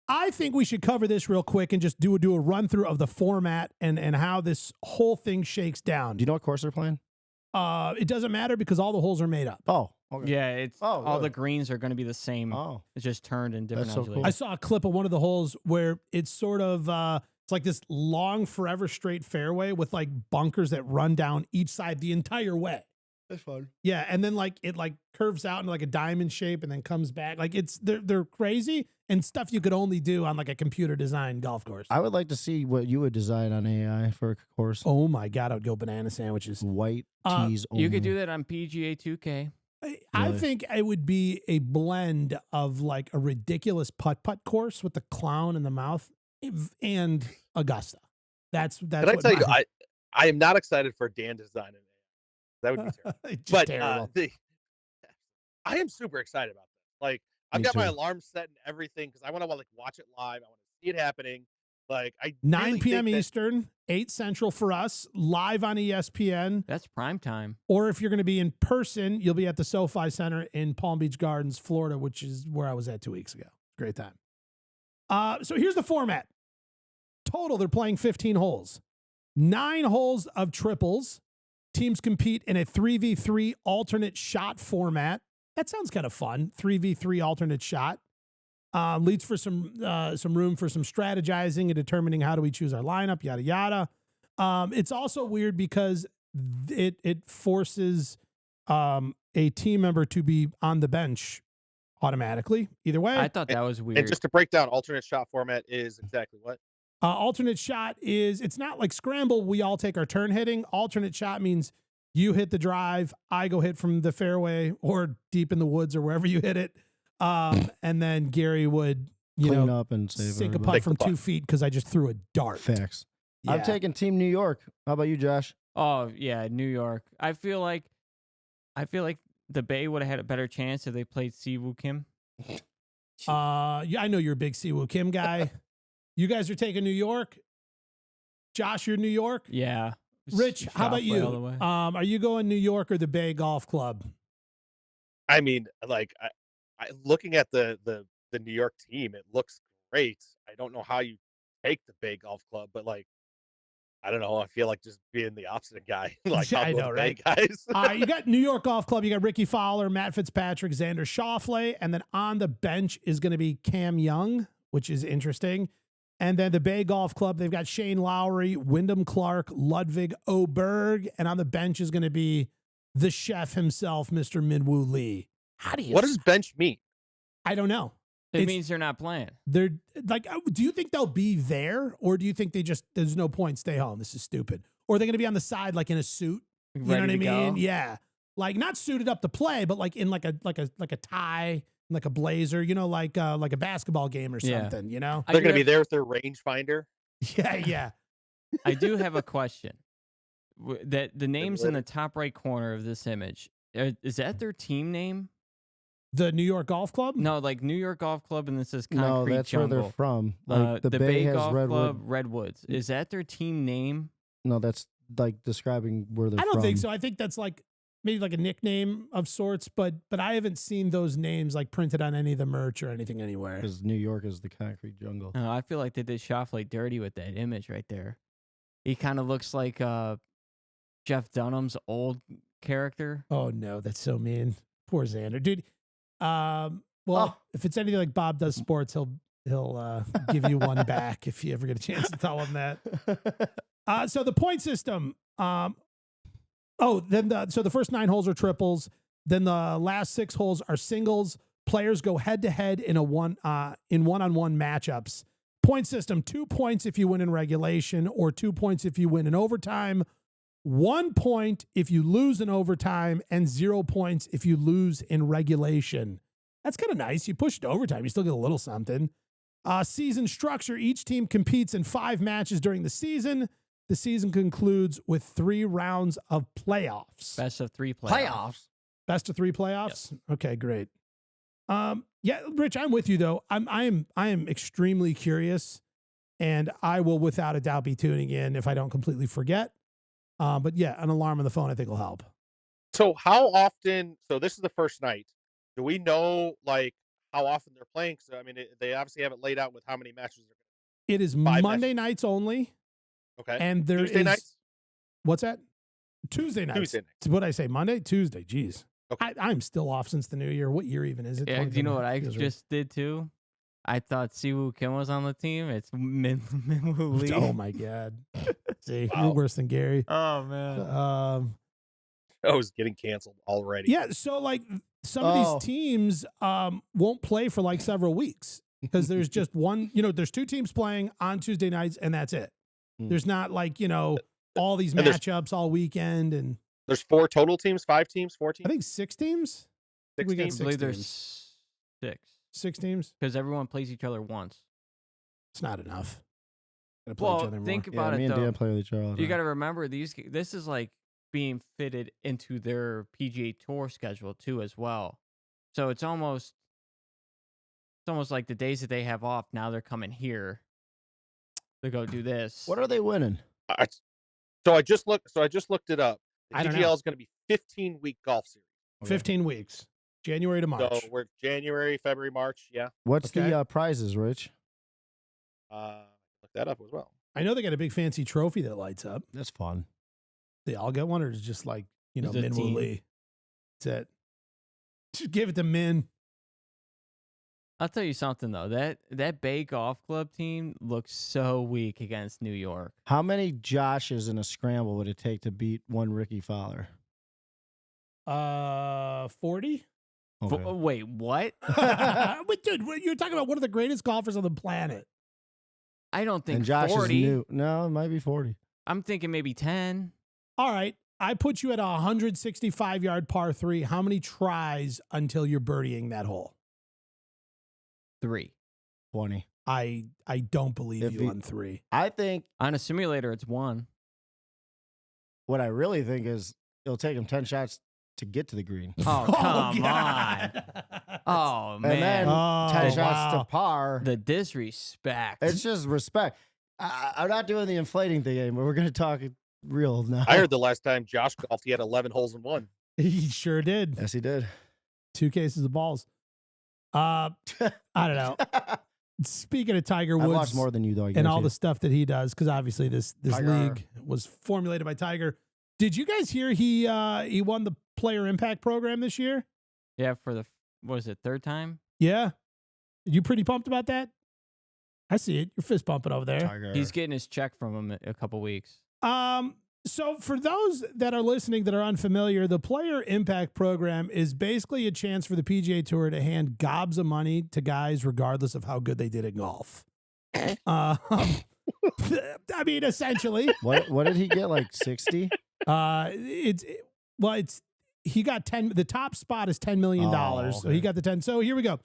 Speaker 1: I think we should cover this real quick and just do a run through of the format and how this whole thing shakes down.
Speaker 2: Do you know what course they're playing?
Speaker 1: It doesn't matter because all the holes are made up.
Speaker 2: Oh, okay.
Speaker 5: Yeah, it's all
Speaker 2: really?
Speaker 5: the greens are going to be the same.
Speaker 2: Oh.
Speaker 5: It's just turned in different
Speaker 2: That's so
Speaker 5: undulations.
Speaker 2: cool.
Speaker 1: I saw a clip of one of the holes where it's sort of it's like this long, forever straight fairway with like bunkers that run down each side the entire way.
Speaker 2: That's fun.
Speaker 1: Yeah, and then like it like curves out into like a diamond shape and then comes back. Like they're crazy and stuff you could only do on like a computer designed golf course.
Speaker 2: I would like to see what you would design on AI for a course.
Speaker 1: Oh my god, I would go banana sandwiches.
Speaker 2: White tees only.
Speaker 5: You could do that on PGA 2K.
Speaker 1: I
Speaker 2: Really?
Speaker 1: think it would be a blend of like a ridiculous putt-putt course with the clown in the mouth and Augusta. That's
Speaker 3: Can I
Speaker 1: what
Speaker 3: tell you,
Speaker 1: my-
Speaker 3: I am not excited for Dan designing it. That would be terrible.
Speaker 1: It's just
Speaker 3: But
Speaker 1: terrible.
Speaker 3: I am super excited about that. Like, I've
Speaker 2: Me
Speaker 3: got my
Speaker 2: too.
Speaker 3: alarm set and everything because I want to like watch it live. I want to see it happening. Like, I
Speaker 1: 9
Speaker 3: really
Speaker 1: p.m.
Speaker 3: think that-
Speaker 1: Eastern, 8 Central for us, live on ESPN.
Speaker 5: That's prime time.
Speaker 1: Or if you're going to be in person, you'll be at the SoFi Center in Palm Beach Gardens, Florida, which is where I was at 2 weeks ago. Great time. So here's the format. Total, they're playing 15 holes. 9 holes of triples. Teams compete in a 3v3 alternate shot format. That sounds kind of fun. 3v3 alternate shot. Leads for some room for some strategizing and determining how do we choose our lineup, yada, yada. It's also weird because it forces a team member to be on the bench automatically. Either way.
Speaker 5: I thought that was weird.
Speaker 3: And just to break down, alternate shot format is exactly what?
Speaker 1: Alternate shot is, it's not like scramble, we all take our turn hitting. Alternate shot means you hit the drive, I go hit from the fairway or deep in the woods or wherever you hit it. And then Gary would,
Speaker 2: Clean up and save
Speaker 1: sink a
Speaker 2: everybody.
Speaker 1: putt from 2 feet because I just threw a dart.
Speaker 2: Facts.
Speaker 1: Yeah.
Speaker 2: I'm taking Team New York. How about you, Josh?
Speaker 5: Oh yeah, New York. I feel like the Bay would have had a better chance if they played Siwoo Kim.
Speaker 1: Yeah, I know you're a big Siwoo Kim guy. You guys are taking New York. Josh, you're New York.
Speaker 5: Yeah.
Speaker 1: Rich, how about
Speaker 5: Shoffley all the
Speaker 1: you?
Speaker 5: way.
Speaker 1: Are you going New York or the Bay Golf Club?
Speaker 3: I mean, like, I looking at the New York team, it looks great. I don't know how you take the Bay Golf Club, but like, I don't know. I feel like just being the opposite guy. Like,
Speaker 1: Yeah,
Speaker 3: I'll
Speaker 1: I
Speaker 3: go
Speaker 1: know,
Speaker 3: the Bay
Speaker 1: right?
Speaker 3: guys.
Speaker 1: You got New York Golf Club. You got Ricky Fowler, Matt Fitzpatrick, Xander Schauffele, and then on the bench is going to be Cam Young, which is interesting. And then the Bay Golf Club, they've got Shane Lowry, Wyndham Clark, Ludwig Oberg, and on the bench is going to be the chef himself, Mr. Minwoo Lee. How do you?
Speaker 3: What does bench mean?
Speaker 1: I don't know.
Speaker 5: It means they're not playing.
Speaker 1: They're like, do you think they'll be there, or do you think they just there's no point, stay home? This is stupid. Or are they going to be on the side like in a suit? You know what I
Speaker 5: Ready to
Speaker 1: mean?
Speaker 5: go?
Speaker 1: Yeah, like not suited up to play, but like in like a tie, like a blazer. You know, like a basketball game or
Speaker 5: Yeah.
Speaker 1: something. You know?
Speaker 3: They're going to be there with their rangefinder.
Speaker 1: Yeah.
Speaker 5: I do have a question. That the names in the top right corner of this image, is that their team name?
Speaker 1: The New York Golf Club?
Speaker 5: No, like New York Golf Club, and this is
Speaker 2: No,
Speaker 5: Concrete
Speaker 2: that's
Speaker 5: Jungle.
Speaker 2: where they're from. Like
Speaker 5: the
Speaker 2: the
Speaker 5: Bay
Speaker 2: Bay has
Speaker 5: Golf
Speaker 2: Redwood.
Speaker 5: Club, Redwoods. Is that their team name?
Speaker 2: No, that's like describing where they're
Speaker 1: I
Speaker 2: from.
Speaker 1: don't think so. I think that's like maybe like a nickname of sorts, but I haven't seen those names like printed on any of the merch or anything anywhere.
Speaker 2: Because New York is the concrete jungle.
Speaker 5: No, I feel like they did Schauffele dirty with that image right there. He kind of looks like Jeff Dunham's old character.
Speaker 1: Oh no, that's so mean. Poor Xander, dude. Well, if it's anything like Bob Does Sports, he'll give you one back if you ever get a chance to tell him that. So the point system. So the first 9 holes are triples. Then the last 6 holes are singles. Players go head to head in one-on-one matchups. Point system: 2 points if you win in regulation, or 2 points if you win in overtime. 1 point if you lose in overtime, and 0 points if you lose in regulation. That's kind of nice. You push to overtime, you still get a little something. Season structure: each team competes in 5 matches during the season. The season concludes with 3 rounds of playoffs.
Speaker 5: Best of 3 playoffs.
Speaker 1: Best of 3 playoffs. Yes. Okay, great. Yeah, Rich, I'm with you though. I am extremely curious, and I will without a doubt be tuning in if I don't completely forget. But yeah, an alarm on the phone I think will help.
Speaker 3: So how often? So this is the first night. Do we know like how often they're playing. So I mean, they obviously have it laid out with how many matches.
Speaker 1: It is Monday nights only.
Speaker 3: Okay.
Speaker 1: And there
Speaker 3: Tuesday
Speaker 1: is
Speaker 3: nights?
Speaker 1: What's that? Tuesday nights.
Speaker 3: Tuesday nights.
Speaker 1: What did I say? Monday, Tuesday. Jeez.
Speaker 3: Okay.
Speaker 1: I'm still off since the new year. What year even is it?
Speaker 5: Yeah, do you know what I just did too? I thought Siwoo Kim was on the team. It's Minwoo Lee.
Speaker 1: Oh my God. See,
Speaker 3: Wow.
Speaker 1: you're worse than Gary.
Speaker 5: Oh man.
Speaker 3: Oh, it's getting canceled already.
Speaker 1: Yeah, so like some of these teams won't play for like several weeks because there's just one, there's two teams playing on Tuesday nights and that's it. There's not like, all these matchups all weekend and
Speaker 3: there's 4 total teams, 5 teams, 4 teams.
Speaker 1: I think 6 teams.
Speaker 3: 6
Speaker 1: we got
Speaker 3: teams.
Speaker 1: 6
Speaker 5: I believe
Speaker 1: teams.
Speaker 5: there's 6
Speaker 1: 6 teams.
Speaker 5: because everyone plays each other once.
Speaker 1: It's not enough. Gotta play each
Speaker 5: Well,
Speaker 1: other more.
Speaker 5: think
Speaker 2: Yeah,
Speaker 5: about
Speaker 2: me
Speaker 5: it
Speaker 2: and Dan
Speaker 5: though.
Speaker 2: play with each other all the
Speaker 5: You
Speaker 2: time.
Speaker 5: got to remember this is like being fitted into their PGA Tour schedule too as well. So it's almost like the days that they have off now they're coming here to go do this.
Speaker 2: What are they winning?
Speaker 3: So I just looked it up. The
Speaker 1: I don't know.
Speaker 3: TGL is going to be 15-week golf series.
Speaker 1: 15 weeks. January to March.
Speaker 3: So we're January, February, March. Yeah.
Speaker 2: What's
Speaker 1: Okay.
Speaker 2: the prizes, Rich?
Speaker 3: Look that up as well.
Speaker 1: I know they got a big fancy trophy that lights up.
Speaker 2: That's fun.
Speaker 1: They all get one, or is it just like,
Speaker 5: Is it a
Speaker 1: Minwoo
Speaker 5: team?
Speaker 1: Lee? That's it. Just give it to Min.
Speaker 5: I'll tell you something though. That Bay Golf Club team looks so weak against New York.
Speaker 2: How many Joshes in a scramble would it take to beat one Ricky Fowler?
Speaker 1: 40?
Speaker 2: Okay.
Speaker 5: Wait, what?
Speaker 1: But dude, you're talking about one of the greatest golfers on the planet.
Speaker 5: I don't think
Speaker 2: And Josh
Speaker 5: 40.
Speaker 2: is new. No, it might be 40.
Speaker 5: I'm thinking maybe 10.
Speaker 1: All right. I put you at a 165-yard par 3. How many tries until you're birdieing that hole?
Speaker 5: 3.
Speaker 2: 20.
Speaker 1: I don't believe
Speaker 2: If
Speaker 1: you
Speaker 2: he-
Speaker 1: on 3.
Speaker 2: I think
Speaker 5: On a simulator, it's 1.
Speaker 2: what I really think is it'll take him 10 shots to get to the green.
Speaker 5: Oh, come
Speaker 1: God.
Speaker 5: on. Oh,
Speaker 2: And
Speaker 5: man.
Speaker 2: then
Speaker 1: Oh,
Speaker 2: 10 shots
Speaker 1: wow.
Speaker 2: to par.
Speaker 5: The disrespect.
Speaker 2: It's just respect. I'm not doing the inflating thing anymore. We're going to talk real now.
Speaker 3: I heard the last time Josh golfed, he had 11 holes in one.
Speaker 1: He sure did.
Speaker 2: Yes, he did.
Speaker 1: 2 cases of balls. I don't know. Speaking of Tiger
Speaker 2: I've
Speaker 1: Woods
Speaker 2: watched more than you, though. I
Speaker 1: and all the
Speaker 2: guarantee
Speaker 1: stuff that he does, because obviously this
Speaker 2: Tiger.
Speaker 1: league was formulated by Tiger. Did you guys hear he won the Player Impact Program this year?
Speaker 5: Yeah, for the, what was it, 3rd time?
Speaker 1: Yeah. You pretty pumped about that? I see it. You're fist bumping over
Speaker 2: it.
Speaker 1: there.
Speaker 2: Tiger.
Speaker 5: He's getting his check from him in a couple weeks.
Speaker 1: So for those that are listening that are unfamiliar, the Player Impact Program is basically a chance for the PGA Tour to hand gobs of money to guys regardless of how good they did at golf. I mean, essentially.
Speaker 2: What did he get? Like 60?
Speaker 1: He got 10. The top spot is $10 million.
Speaker 2: Oh,
Speaker 1: So
Speaker 2: okay.
Speaker 1: he got the 10. So here we go.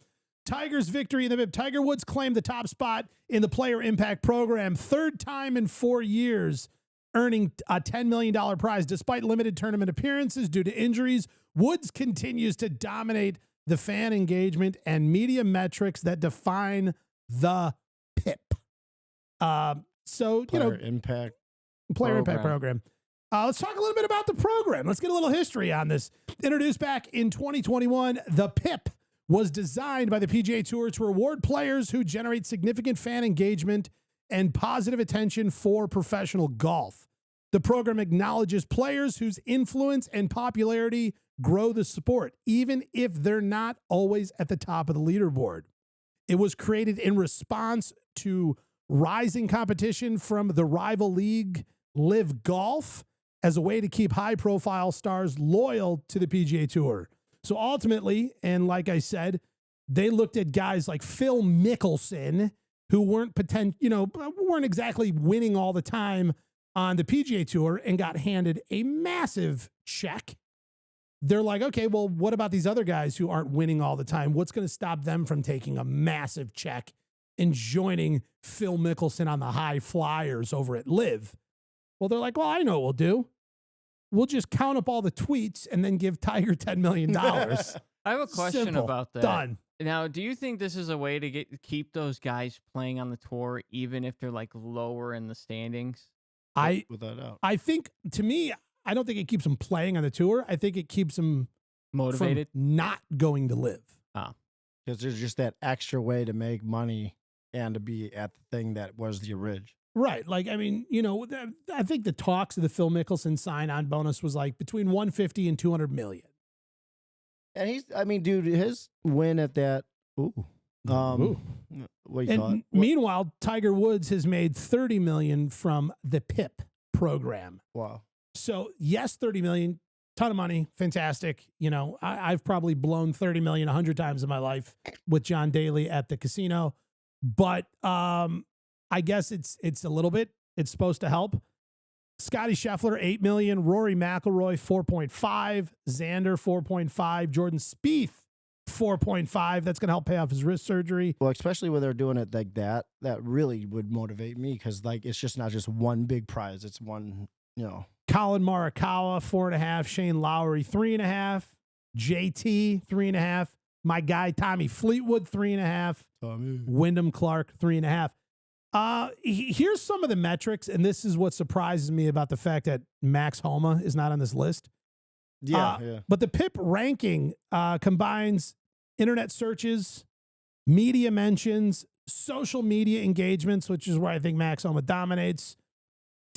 Speaker 1: Tiger's victory in the VIP. Tiger Woods claimed the top spot in the Player Impact Program, 3rd time in 4 years, earning a $10 million prize. Despite limited tournament appearances due to injuries, Woods continues to dominate the fan engagement and media metrics that define the PIP.
Speaker 2: Player Impact.
Speaker 1: Player Impact Program. Let's talk a little bit about the program. Let's get a little history on this. Introduced back in 2021, the PIP was designed by the PGA Tour to reward players who generate significant fan engagement and positive attention for professional golf. The program acknowledges players whose influence and popularity grow the sport, even if they're not always at the top of the leaderboard. It was created in response to rising competition from the rival league Live Golf as a way to keep high-profile stars loyal to the PGA Tour. So ultimately, and like I said, they looked at guys like Phil Mickelson, who weren't exactly winning all the time on the PGA Tour, and got handed a massive check. They're like, okay, well, what about these other guys who aren't winning all the time? What's going to stop them from taking a massive check and joining Phil Mickelson on the high flyers over at Live? Well, they're like, well, I know what we'll do. We'll just count up all the tweets and then give Tiger $10 million.
Speaker 5: I have a question
Speaker 1: Simple.
Speaker 5: about that.
Speaker 1: Done.
Speaker 5: Now, do you think this is a way to keep those guys playing on the tour, even if they're like lower in the standings?
Speaker 2: Without doubt.
Speaker 1: I think, to me, I don't think it keeps them playing on the tour. I think it keeps them
Speaker 5: Motivated?
Speaker 1: from not going to Live.
Speaker 5: Oh.
Speaker 2: because there's just that extra way to make money and to be at the thing that was the orig.
Speaker 1: Right. Like, I mean, you know, I think the talks of the Phil Mickelson sign-on bonus was like between 150 and 200 million.
Speaker 2: And I mean, dude, his win at that. What do you call it?
Speaker 1: Meanwhile, Tiger Woods has made 30 million from the PIP program.
Speaker 2: Wow.
Speaker 1: So yes, 30 million, ton of money, fantastic. You know, I've probably blown 30 million 100 times in my life with John Daly at the casino, but I guess it's a little bit. It's supposed to help. Scotty Scheffler 8 million, Rory McIlroy 4.5, Xander 4.5, Jordan Spieth 4.5. That's going to help pay off his wrist surgery.
Speaker 2: Well, especially when they're doing it like that, that really would motivate me because like it's just not just one big prize. It's one, you know.
Speaker 1: Colin Morikawa 4.5, Shane Lowry 3.5, JT 3.5, my guy Tommy Fleetwood 3.5, Wyndham Clark 3.5. Here's some of the metrics, and this is what surprises me about the fact that Max Homa is not on this list.
Speaker 2: Yeah.
Speaker 1: But the PIP ranking combines internet searches, media mentions, social media engagements, which is where I think Max Homa dominates,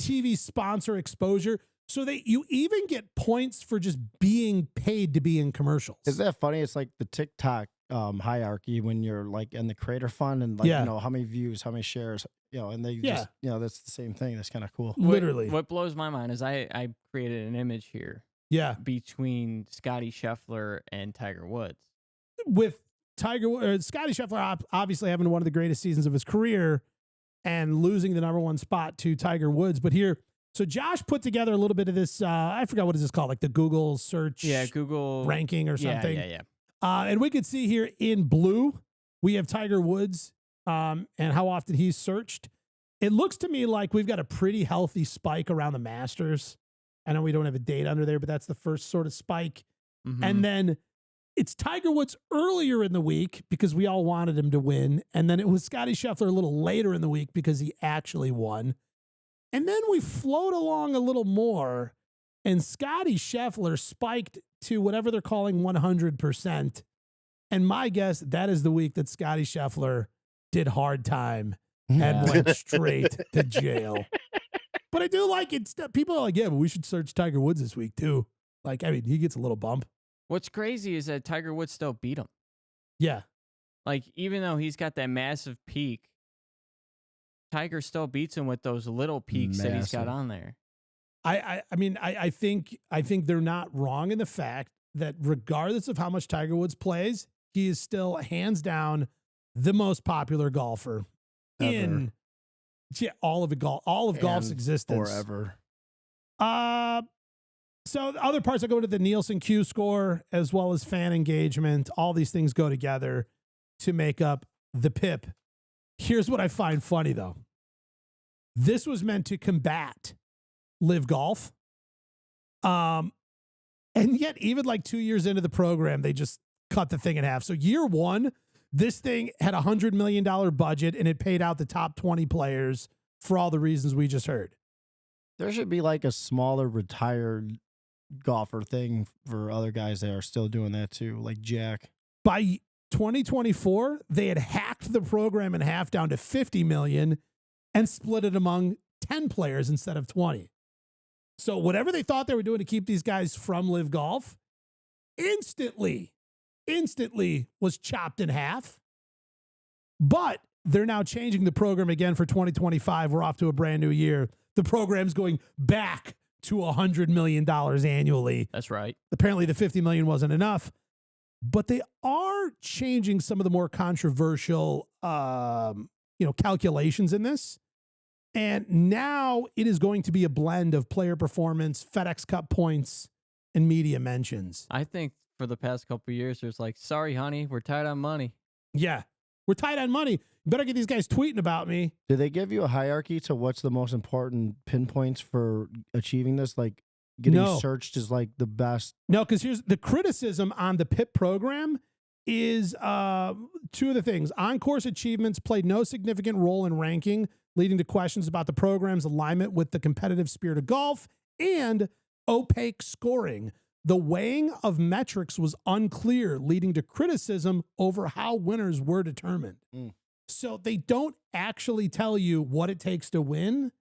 Speaker 1: TV sponsor exposure, so that you even get points for just being paid to be in commercials.
Speaker 2: Is that funny? It's like the TikTok hierarchy when you're like in the creator fund and like, you know, how many views, how many shares, you know, and they just, you know, that's the same thing. That's kind of cool.
Speaker 1: Literally.
Speaker 5: What blows my mind is I created an image here.
Speaker 1: Yeah.
Speaker 5: Between Scotty Scheffler and Tiger Woods.
Speaker 1: With Scotty Scheffler obviously having one of the greatest seasons of his career and losing the -- 1 spot to Tiger Woods. But here, so Josh put together a little bit of this, I forgot what is this called, like the Google search
Speaker 5: Google
Speaker 1: ranking or something.
Speaker 5: Yeah.
Speaker 1: And we could see here in blue, we have Tiger Woods and how often he's searched. It looks to me like we've got a pretty healthy spike around the Masters. I know we don't have a date under there, but that's the first sort of spike.
Speaker 5: Mm-hmm.
Speaker 1: And then it's Tiger Woods earlier in the week because we all wanted him to win. And then it was Scotty Scheffler a little later in the week because he actually won. And then we float along a little more and Scotty Scheffler spiked to whatever they're calling 100%. And my guess, that is the week that Scotty Scheffler did hard time and went straight to jail. But I do like it. People are like, yeah, but we should search Tiger Woods this week too. Like, I mean, he gets a little bump.
Speaker 5: What's crazy is that Tiger Woods still beat him.
Speaker 1: Yeah.
Speaker 5: Like, even though he's got that massive peak, Tiger still beats him with those little peaks that he's got on there.
Speaker 1: I mean, I think they're not wrong in the fact that regardless of how much Tiger Woods plays, he is still hands down the most popular golfer in all of golf's existence
Speaker 2: forever.
Speaker 1: So the other parts that go into the Nielsen Q score as well as fan engagement, all these things go together to make up the PIP. Here's what I find funny though. This was meant to combat Live Golf. And yet even like 2 years into the program, they just cut the thing in half. So year one, this thing had $100 million budget and it paid out the top 20 players for all the reasons we just heard.
Speaker 2: There should be like a smaller retired golfer thing for other guys that are still doing that too, like Jack.
Speaker 1: By 2024, they had hacked the program in half down to 50 million and split it among 10 players instead of 20. So whatever they thought they were doing to keep these guys from Live Golf, instantly was chopped in half. But they're now changing the program again for 2025. We're off to a brand new year. The program's going back to $100 million annually.
Speaker 5: That's right.
Speaker 1: Apparently the 50 million wasn't enough, but they are changing some of the more controversial, calculations in this. And now it is going to be a blend of player performance, FedEx Cup points, and media mentions.
Speaker 5: I think for the past couple of years, there's like, sorry, honey, we're tight on money.
Speaker 1: Yeah, we're tight on money. Better get these guys tweeting about me.
Speaker 2: Do they give you a hierarchy to what's the most important pinpoints for achieving this? Like getting searched is like the best.
Speaker 1: No, because here's the criticism on the PIP program is two of the things. On-course achievements played no significant role in ranking, leading to questions about the program's alignment with the competitive spirit of golf and opaque scoring. The weighing of metrics was unclear, leading to criticism over how winners were determined. So they don't actually tell you what it takes to win.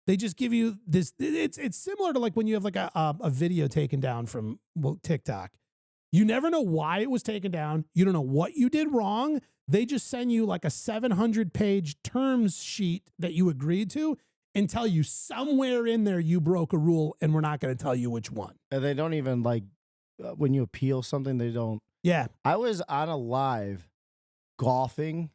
Speaker 1: They just give you this. It's similar to like when you have like a video taken down from TikTok. You never know why it was taken down. You don't know what you did wrong. They just send you like a 700-page terms sheet that you agreed to and tell you somewhere in there you broke a rule, and we're not going to tell you which one.
Speaker 2: And they don't even like when you appeal something, they don't.
Speaker 1: Yeah.
Speaker 2: I was on a live golfing,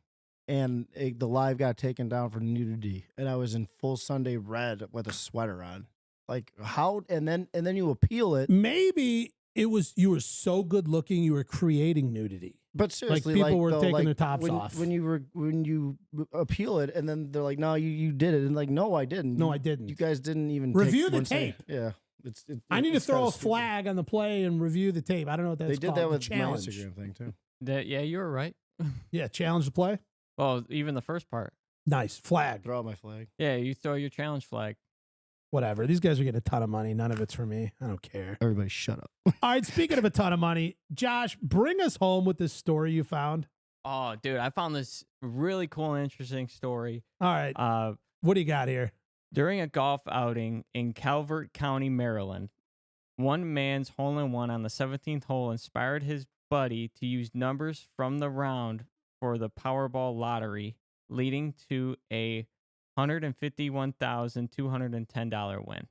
Speaker 2: and the live got taken down for nudity, and I was in full Sunday red with a sweater on. Like how? And then you appeal it.
Speaker 1: Maybe it was you were so good looking you were creating nudity.
Speaker 2: But seriously,
Speaker 1: like people were
Speaker 2: though,
Speaker 1: taking their tops off
Speaker 2: when you appeal it, and then they're like, "No, you did it," and like, "No, I didn't.
Speaker 1: No, I didn't.
Speaker 2: You guys didn't even
Speaker 1: review
Speaker 2: take
Speaker 1: the
Speaker 2: one
Speaker 1: tape."
Speaker 2: Yeah,
Speaker 1: I need to throw a flag on the play and review the tape. I don't know what that's
Speaker 2: called. They did that with my Instagram thing too.
Speaker 5: Yeah, you were right.
Speaker 1: Yeah, challenge the play.
Speaker 5: Well, even the first part.
Speaker 1: Nice flag.
Speaker 2: Throw out my flag.
Speaker 5: Yeah, you throw your challenge flag.
Speaker 1: Whatever. These guys are getting a ton of money. None of it's for me. I don't care.
Speaker 2: Everybody shut up.
Speaker 1: All right, speaking of a ton of money, Josh, bring us home with this story you found.
Speaker 5: Oh, dude, I found this really cool and interesting story.
Speaker 1: All right. What do you got here?
Speaker 5: During a golf outing in Calvert County, Maryland, one man's hole-in-one on the 17th hole inspired his buddy to use numbers from the round for the Powerball lottery, leading to a $151,210 win.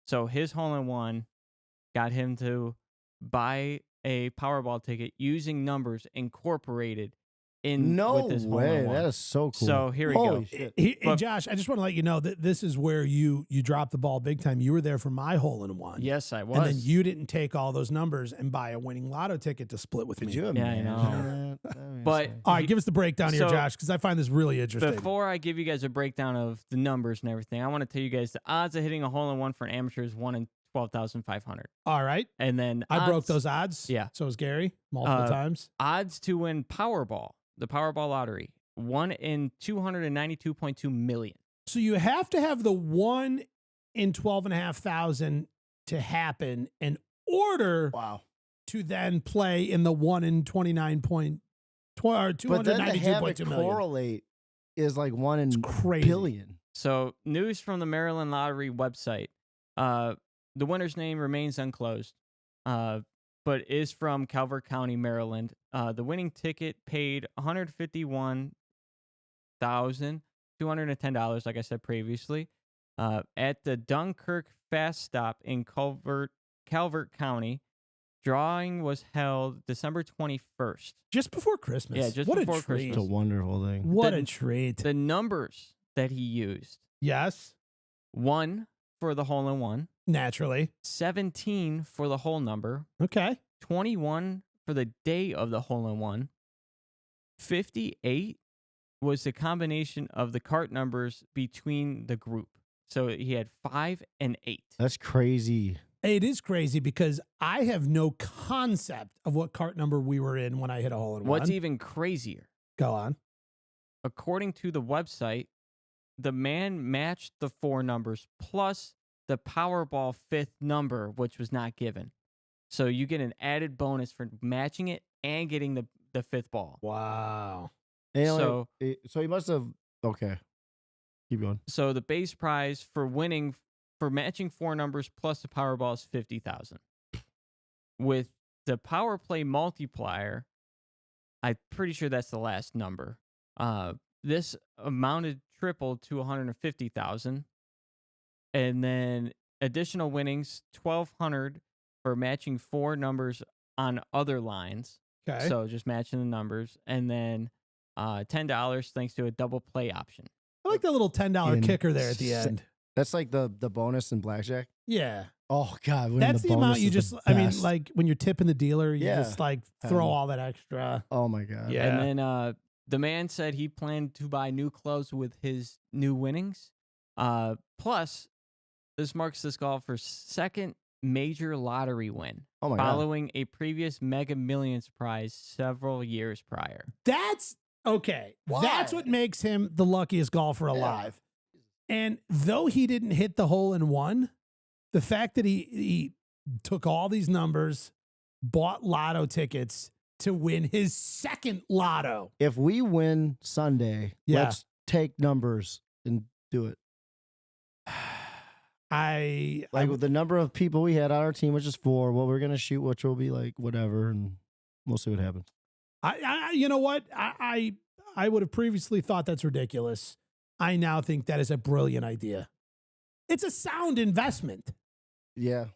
Speaker 5: So his hole-in-one got him to buy a Powerball ticket using numbers incorporated in with this hole-in-one.
Speaker 2: That is so cool.
Speaker 5: So here we go.
Speaker 1: And Josh, I just want to let you know that this is where you dropped the ball big time. You were there for my hole-in-one.
Speaker 5: Yes, I was.
Speaker 1: And then you didn't take all those numbers and buy a winning lotto ticket to split with me.
Speaker 2: Could you
Speaker 5: I
Speaker 2: imagine
Speaker 5: know.
Speaker 2: that?
Speaker 5: But
Speaker 1: all right, give us the breakdown here, Josh, because I find this really interesting.
Speaker 5: Before I give you guys a breakdown of the numbers and everything, I want to tell you guys the odds of hitting a hole-in-one for an amateur is 1 in 12,500.
Speaker 1: All right.
Speaker 5: And then
Speaker 1: I broke those odds.
Speaker 5: Yeah.
Speaker 1: So is Gary multiple times.
Speaker 5: Odds to win Powerball, the Powerball lottery, 1 in 292.2 million.
Speaker 1: So you have to have the 1 in 12,500 to happen in order to then play in the 1 in 29.2 or 292.2 million.
Speaker 2: Correlate is like 1 in billion.
Speaker 5: So news from the Maryland Lottery website. The winner's name remains unclosed, but is from Calvert County, Maryland. The winning ticket paid $151,210, like I said previously, at the Dunkirk Fast Stop in Calvert County. Drawing was held December 21st.
Speaker 1: Just before Christmas.
Speaker 5: Yeah, just
Speaker 1: what
Speaker 5: before
Speaker 1: a treat.
Speaker 5: Christmas.
Speaker 2: It's a wonderful thing.
Speaker 1: What a treat.
Speaker 5: The numbers that he used.
Speaker 1: Yes.
Speaker 5: 1 for the hole-in-one.
Speaker 1: Naturally.
Speaker 5: 17 for the hole number.
Speaker 1: Okay.
Speaker 5: 21 for the day of the hole-in-one. 58 was the combination of the cart numbers between the group. So he had 5 and 8.
Speaker 2: That's crazy.
Speaker 1: It is crazy because I have no concept of what cart number we were in when I hit a hole-in-one.
Speaker 5: What's even crazier?
Speaker 1: Go on.
Speaker 5: According to the website, the man matched the 4 numbers plus the Powerball 5th number, which was not given. So you get an added bonus for matching it and getting the 5th ball.
Speaker 1: Wow.
Speaker 2: So he must have. Okay. Keep going.
Speaker 5: So the base prize for winning for matching 4 numbers plus the Powerball is $50,000. With the Power Play multiplier, I'm pretty sure that's the last number. This amounted tripled to $150,000, and then additional winnings $1,200 for matching 4 numbers on other lines.
Speaker 1: Okay.
Speaker 5: So just matching the numbers, and then $10 thanks to a double play option.
Speaker 1: I like the little $10 kicker there at the end.
Speaker 2: That's like the bonus in blackjack.
Speaker 1: Yeah.
Speaker 2: Oh God,
Speaker 1: that's the amount you just. I mean, like when you're tipping the dealer, you just like throw all that extra.
Speaker 2: Oh my God.
Speaker 1: Yeah.
Speaker 5: And then the man said he planned to buy new clothes with his new winnings. Plus, this marks this golfer's second major lottery win, following a previous Mega Millions prize several years prior.
Speaker 1: That's okay. Why? That's what makes him the luckiest golfer alive. And though he didn't hit the hole-in-one, the fact that he took all these numbers, bought lotto tickets to win his second lotto.
Speaker 2: If we win Sunday, let's take numbers and do it. With the number of people we had on our team, which is 4, what we're gonna shoot, which will be like whatever, and we'll see what happens.
Speaker 1: You know what? I would have previously thought that's ridiculous. I now think that is a brilliant idea. It's a sound investment.
Speaker 2: Yeah.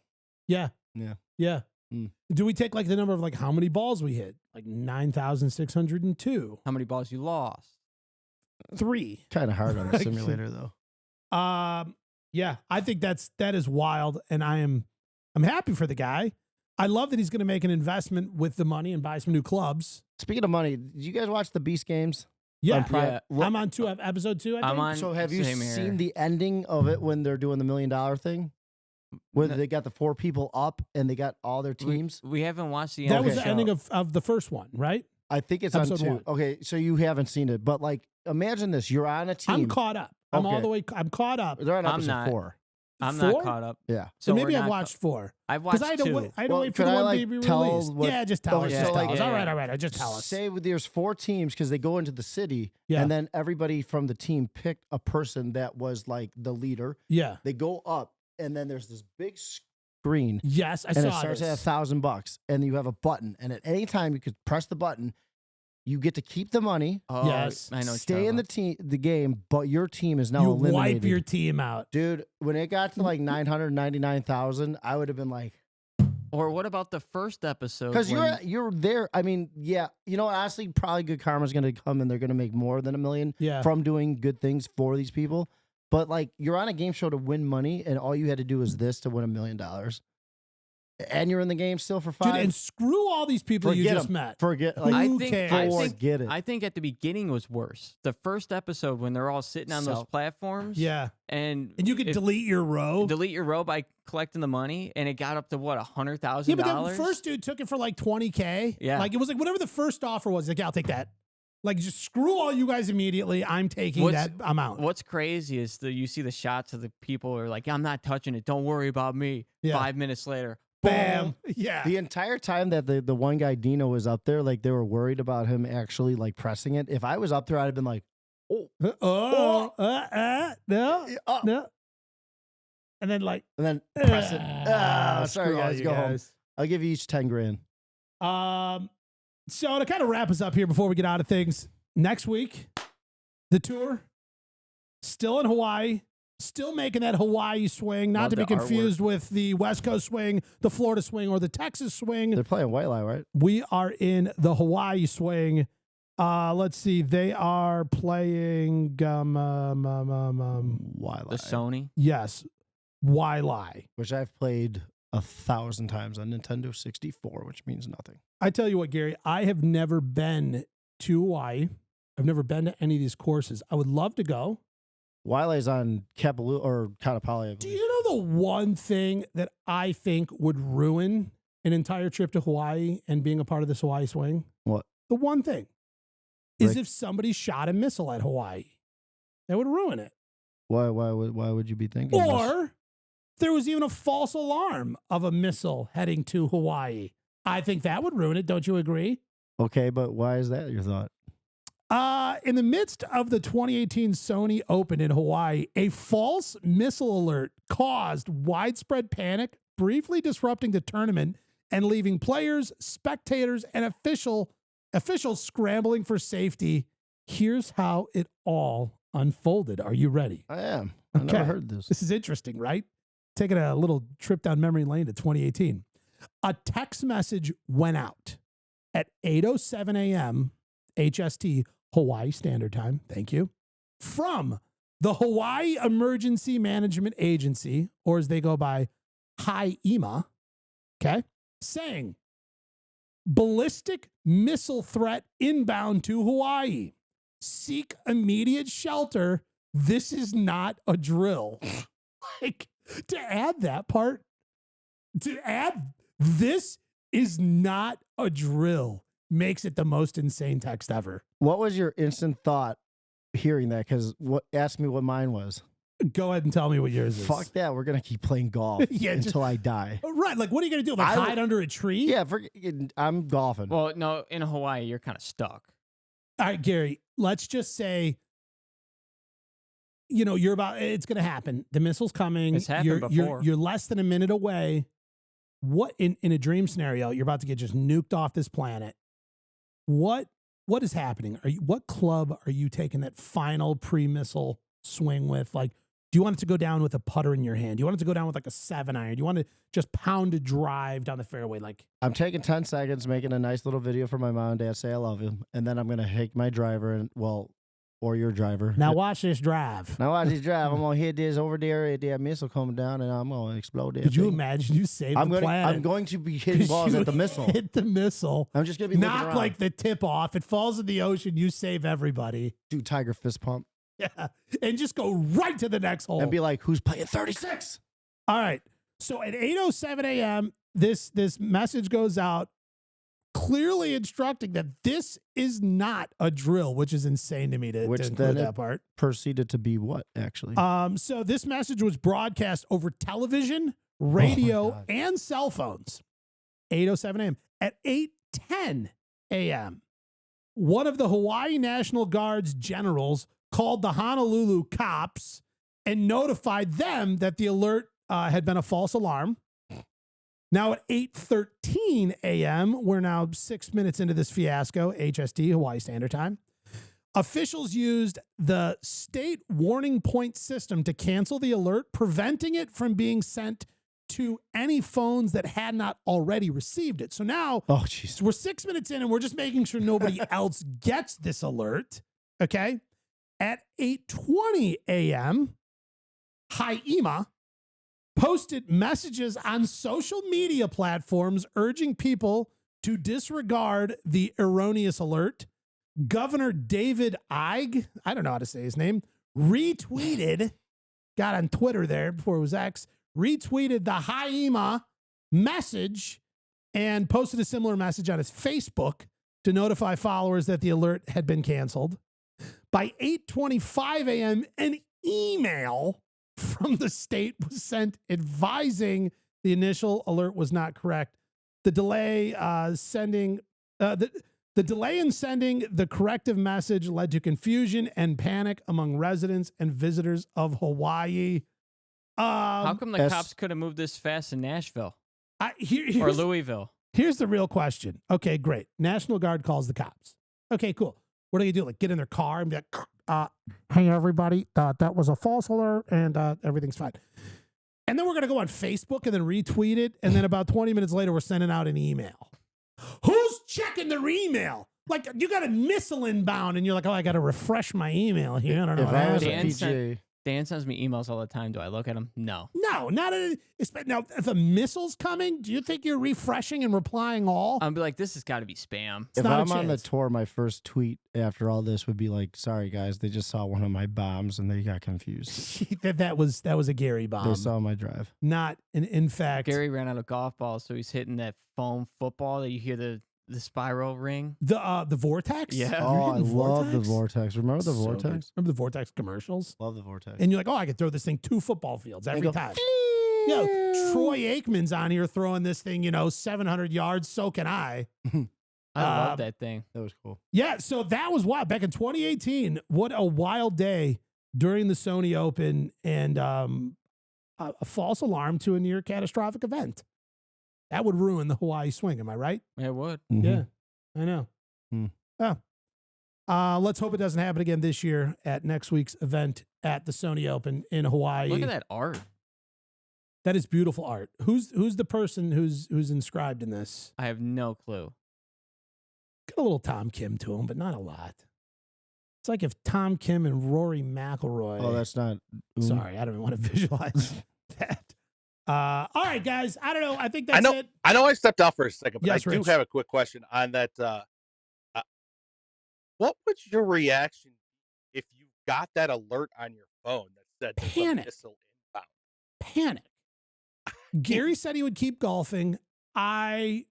Speaker 1: Yeah.
Speaker 2: Yeah.
Speaker 1: Yeah.
Speaker 2: Mm.
Speaker 1: Do we take like the number of like how many balls we hit? Like 9,602.
Speaker 5: How many balls you lost?
Speaker 1: 3.
Speaker 2: Kind of hard on the simulator though.
Speaker 1: Yeah, I think that is wild, and I'm happy for the guy. I love that he's going to make an investment with the money and buy some new clubs.
Speaker 2: Speaking of money, did you guys watch the Beast Games?
Speaker 1: Yeah,
Speaker 5: yeah.
Speaker 1: I'm on episode 2. I think.
Speaker 5: I'm on.
Speaker 2: So have you
Speaker 5: same
Speaker 2: seen
Speaker 5: here.
Speaker 2: the ending of it when they're doing the $1 million thing? Where they got the 4 people up and they got all their teams?
Speaker 5: We haven't watched the.
Speaker 1: That was the
Speaker 2: Okay.
Speaker 1: ending of the first one, right?
Speaker 2: I think it's on
Speaker 1: Episode
Speaker 2: 2.
Speaker 1: 1.
Speaker 2: Okay, so you haven't seen it, but like, imagine this: you're on a team.
Speaker 1: I'm caught up. I'm all
Speaker 2: Okay.
Speaker 1: the way. I'm caught up.
Speaker 2: They're on
Speaker 5: I'm
Speaker 2: episode
Speaker 5: not.
Speaker 2: 4.
Speaker 5: I'm
Speaker 1: 4?
Speaker 5: not caught up.
Speaker 2: Yeah.
Speaker 1: So
Speaker 5: we're
Speaker 1: maybe I've
Speaker 5: not
Speaker 1: watched 4.
Speaker 5: I've
Speaker 1: Because
Speaker 5: watched
Speaker 1: I had to
Speaker 5: 2.
Speaker 1: wait. I had to
Speaker 2: Well,
Speaker 1: wait for
Speaker 2: could
Speaker 1: the
Speaker 2: I,
Speaker 1: one
Speaker 2: like,
Speaker 1: to be
Speaker 2: tell
Speaker 1: released.
Speaker 2: what-
Speaker 1: Yeah, just tell
Speaker 2: Okay,
Speaker 1: us.
Speaker 2: so,
Speaker 1: Just
Speaker 2: like-
Speaker 1: tell us.
Speaker 5: Yeah,
Speaker 1: All right,
Speaker 5: yeah.
Speaker 1: all right. Just tell us.
Speaker 2: Say there's 4 teams because they go into the city,
Speaker 1: Yeah.
Speaker 2: and then everybody from the team picked a person that was like the leader.
Speaker 1: Yeah.
Speaker 2: They go up, and then there's this big screen,
Speaker 1: Yes, I
Speaker 2: and it
Speaker 1: saw
Speaker 2: starts
Speaker 1: this.
Speaker 2: at $1,000, and you have a button, and at any time you could press the button. You get to keep the money,
Speaker 5: Oh,
Speaker 1: Yes.
Speaker 5: I know. what you're
Speaker 2: stay in
Speaker 5: talking
Speaker 2: the game, but your team is now
Speaker 1: You
Speaker 2: eliminated.
Speaker 1: wipe your team out.
Speaker 2: Dude, when it got to like 999,000, I would have been like,
Speaker 5: about. Or what about the first episode?
Speaker 2: because
Speaker 5: when-
Speaker 2: you're there. I mean, yeah, you know, honestly, probably good karma's going to come, and they're going to make more than $1 million
Speaker 1: Yeah.
Speaker 2: from doing good things for these people. But like, you're on a game show to win money, and all you had to do is this to win $1 million, and you're in the game still for 5.
Speaker 1: Dude, and screw all these people you
Speaker 2: Forget
Speaker 1: just
Speaker 2: 'em.
Speaker 1: met.
Speaker 2: Forget,
Speaker 1: Who
Speaker 2: like,
Speaker 5: I think
Speaker 1: cares?
Speaker 5: I
Speaker 2: forget it.
Speaker 5: I think at the beginning was worse. The first episode when they're all sitting on those
Speaker 2: Self-
Speaker 5: platforms.
Speaker 1: Yeah.
Speaker 5: And
Speaker 1: And you could delete your row.
Speaker 5: delete your row by collecting the money, and it got up to what, $100,000.
Speaker 1: Yeah, but then the first dude took it for like $20K.
Speaker 5: Yeah.
Speaker 1: Like it was like whatever the first offer was. Like, yeah, I'll take that. Like, just screw all you guys immediately. I'm taking
Speaker 5: What's-
Speaker 1: that amount.
Speaker 5: What's crazy is you see the shots of the people who are like, I'm not touching it. Don't worry about me.
Speaker 1: Yeah.
Speaker 5: 5 minutes later,
Speaker 1: Bam.
Speaker 5: boom.
Speaker 1: Yeah.
Speaker 2: The entire time that the one guy Dino was up there, like they were worried about him actually like pressing it. If I was up there, I'd have been like,
Speaker 1: no,
Speaker 2: oh.
Speaker 1: no. And then like,
Speaker 2: And then press it.
Speaker 1: ah,
Speaker 2: Sorry,
Speaker 1: screw all
Speaker 2: guys,
Speaker 1: you
Speaker 2: go home.
Speaker 1: guys.
Speaker 2: I'll give you each 10 grand.
Speaker 1: So to kind of wrap us up here before we get out of things, next week, the tour, still in Hawaii, still making that Hawaii swing, not
Speaker 5: Love
Speaker 1: to be
Speaker 5: the artwork.
Speaker 1: confused with the West Coast swing, the Florida swing, or the Texas swing.
Speaker 2: They're playing White Lie, right?
Speaker 1: We are in the Hawaii swing. Let's see. They are playing
Speaker 2: White Lie.
Speaker 5: The Sony.
Speaker 1: yes, Waialae.
Speaker 2: Which I've played 1,000 times on Nintendo 64, which means nothing.
Speaker 1: I tell you what, Gary, I have never been to Hawaii. I've never been to any of these courses. I would love to go.
Speaker 2: White Lie's on Kapalua or Kapalua.
Speaker 1: Do you know the one thing that I think would ruin an entire trip to Hawaii and being a part of this Hawaii swing?
Speaker 2: What?
Speaker 1: The one thing is
Speaker 2: Rick?
Speaker 1: if somebody shot a missile at Hawaii. That would ruin it.
Speaker 2: Why would you be thinking this?
Speaker 1: Or there was even a false alarm of a missile heading to Hawaii. I think that would ruin it. Don't you agree?
Speaker 2: Okay, but why is that your thought?
Speaker 1: In the midst of the 2018 Sony Open in Hawaii, a false missile alert caused widespread panic, briefly disrupting the tournament and leaving players, spectators, and officials scrambling for safety. Here's how it all unfolded. Are you ready?
Speaker 2: I am. I never
Speaker 1: Okay.
Speaker 2: heard this.
Speaker 1: This is interesting, right? Taking a little trip down memory lane to 2018. A text message went out at 8:07 a.m. HST, Hawaii Standard Time. Thank you. From the Hawaii Emergency Management Agency, or as they go by, HIEMA, okay, saying ballistic missile threat inbound to Hawaii. Seek immediate shelter. This is not a drill. Like, to add that part, this is not a drill makes it the most insane text ever.
Speaker 2: What was your instant thought hearing that? Because ask me what mine was.
Speaker 1: Go ahead and tell me what yours is.
Speaker 2: Fuck that. We're going to keep playing golf until I die.
Speaker 1: Right. Like, what are you going to do? Like, hide under a tree?
Speaker 2: Yeah, I'm golfing.
Speaker 5: Well, no, in Hawaii, you're kind of stuck.
Speaker 1: All right, Gary, let's just say, it's going to happen. The missile's coming.
Speaker 5: It's happened before.
Speaker 1: You're less than a minute away. What, in a dream scenario, you're about to get just nuked off this planet. What is happening? What club are you taking that final pre-missile swing with? Like, do you want it to go down with a putter in your hand? Do you want it to go down with like a 7-iron? Do you want to just pound a drive down the fairway? Like,
Speaker 2: I'm taking 10 seconds, making a nice little video for my mom and dad, say I love him, and then I'm going to take my driver or your driver.
Speaker 1: Now watch this drive.
Speaker 2: Now watch this drive. I'm going to hit this over there, that missile coming down, and I'm going to explode it.
Speaker 1: Could you imagine you save the planet?
Speaker 2: I'm going to be hitting balls at the missile.
Speaker 1: Hit the missile.
Speaker 2: I'm just going to be
Speaker 1: knock like the tip off. It falls in the ocean. You save everybody.
Speaker 2: Do tiger fist pump.
Speaker 1: Yeah, and just go right to the next hole.
Speaker 2: And be like, who's playing 36?
Speaker 1: All right. So at 8:07 a.m., this message goes out clearly instructing that this is not a drill, which is insane to me to include that part.
Speaker 2: Proceeded to be what, actually?
Speaker 1: So this message was broadcast over television, radio, and cell phones. 8:07 a.m. At 8:10 a.m., one of the Hawaii National Guard's generals called the Honolulu cops and notified them that the alert had been a false alarm. Now at 8:13 a.m., we're now 6 minutes into this fiasco, HST, Hawaii Standard Time. Officials used the state warning point system to cancel the alert, preventing it from being sent to any phones that had not already received it. So now we're 6 minutes in and we're just making sure nobody else gets this alert. Okay. At 8:20 a.m., Haima posted messages on social media platforms urging people to disregard the erroneous alert. Governor David Ige, I don't know how to say his name, retweeted, got on Twitter there before it was X, retweeted the Haima message and posted a similar message on his Facebook to notify followers that the alert had been canceled. By 8:25 a.m., an email from the state was sent advising the initial alert was not correct. The delay the delay in sending the corrective message led to confusion and panic among residents and visitors of Hawaii.
Speaker 5: How come the cops could have moved this fast in Nashville or Louisville?
Speaker 1: Here's the real question. Okay, great. National Guard calls the cops. Okay, cool. What do they do? Like get in their car and be like, hey, everybody, that was a false alert and everything's fine. And then we're going to go on Facebook and then retweet it. And then about 20 minutes later, we're sending out an email. Who's checking their email? Like you got a missile inbound and you're like, oh, I got to refresh my email here. I don't know.
Speaker 2: If I was a PGA.
Speaker 5: Dan sends me emails all the time. Do I look at them? No.
Speaker 1: No, not now. If a missile's coming, do you think you're refreshing and replying all?
Speaker 5: I'll be like, this has got to be spam.
Speaker 2: If I'm on the tour, my first tweet after all this would be like, sorry guys, they just saw one of my bombs and they got confused.
Speaker 1: that was a Gary bomb.
Speaker 2: They saw my drive.
Speaker 1: Not in fact.
Speaker 5: Gary ran out of golf balls, so he's hitting that foam football that you hear the spiral ring.
Speaker 1: The Vortex?
Speaker 5: Yeah.
Speaker 2: Oh, I love the Vortex. Remember the Vortex?
Speaker 1: Good. Remember the Vortex commercials?
Speaker 2: Love the Vortex.
Speaker 1: And you're like, oh, I could throw this thing 2 football fields every time. Yeah, Troy Aikman's on here throwing this thing, 700 yards. So can I.
Speaker 5: I love that thing.
Speaker 2: That was cool.
Speaker 1: Yeah, so that was wild. Back in 2018, what a wild day during the Sony Open and a false alarm to a near catastrophic event. That would ruin the Hawaii swing. Am I right?
Speaker 5: It would.
Speaker 2: Mm-hmm.
Speaker 1: Yeah, I know. Oh. Let's hope it doesn't happen again this year at next week's event at the Sony Open in Hawaii.
Speaker 5: Look at that art.
Speaker 1: That is beautiful art. Who's the person who's inscribed in this?
Speaker 5: I have no clue.
Speaker 1: Got a little Tom Kim to him, but not a lot. It's like if Tom Kim and Rory McIlroy.
Speaker 2: Oh, that's not.
Speaker 1: Sorry, I don't even want to visualize that. All right, guys. I don't know. I think that's it.
Speaker 3: I know I stepped off for a second, but
Speaker 1: yes,
Speaker 3: I
Speaker 1: Rich.
Speaker 3: do have a quick question on that. What would your reaction if you got that alert on your phone that said
Speaker 1: panic?
Speaker 3: Missile inbound?
Speaker 1: Panic. Gary said he would keep golfing. I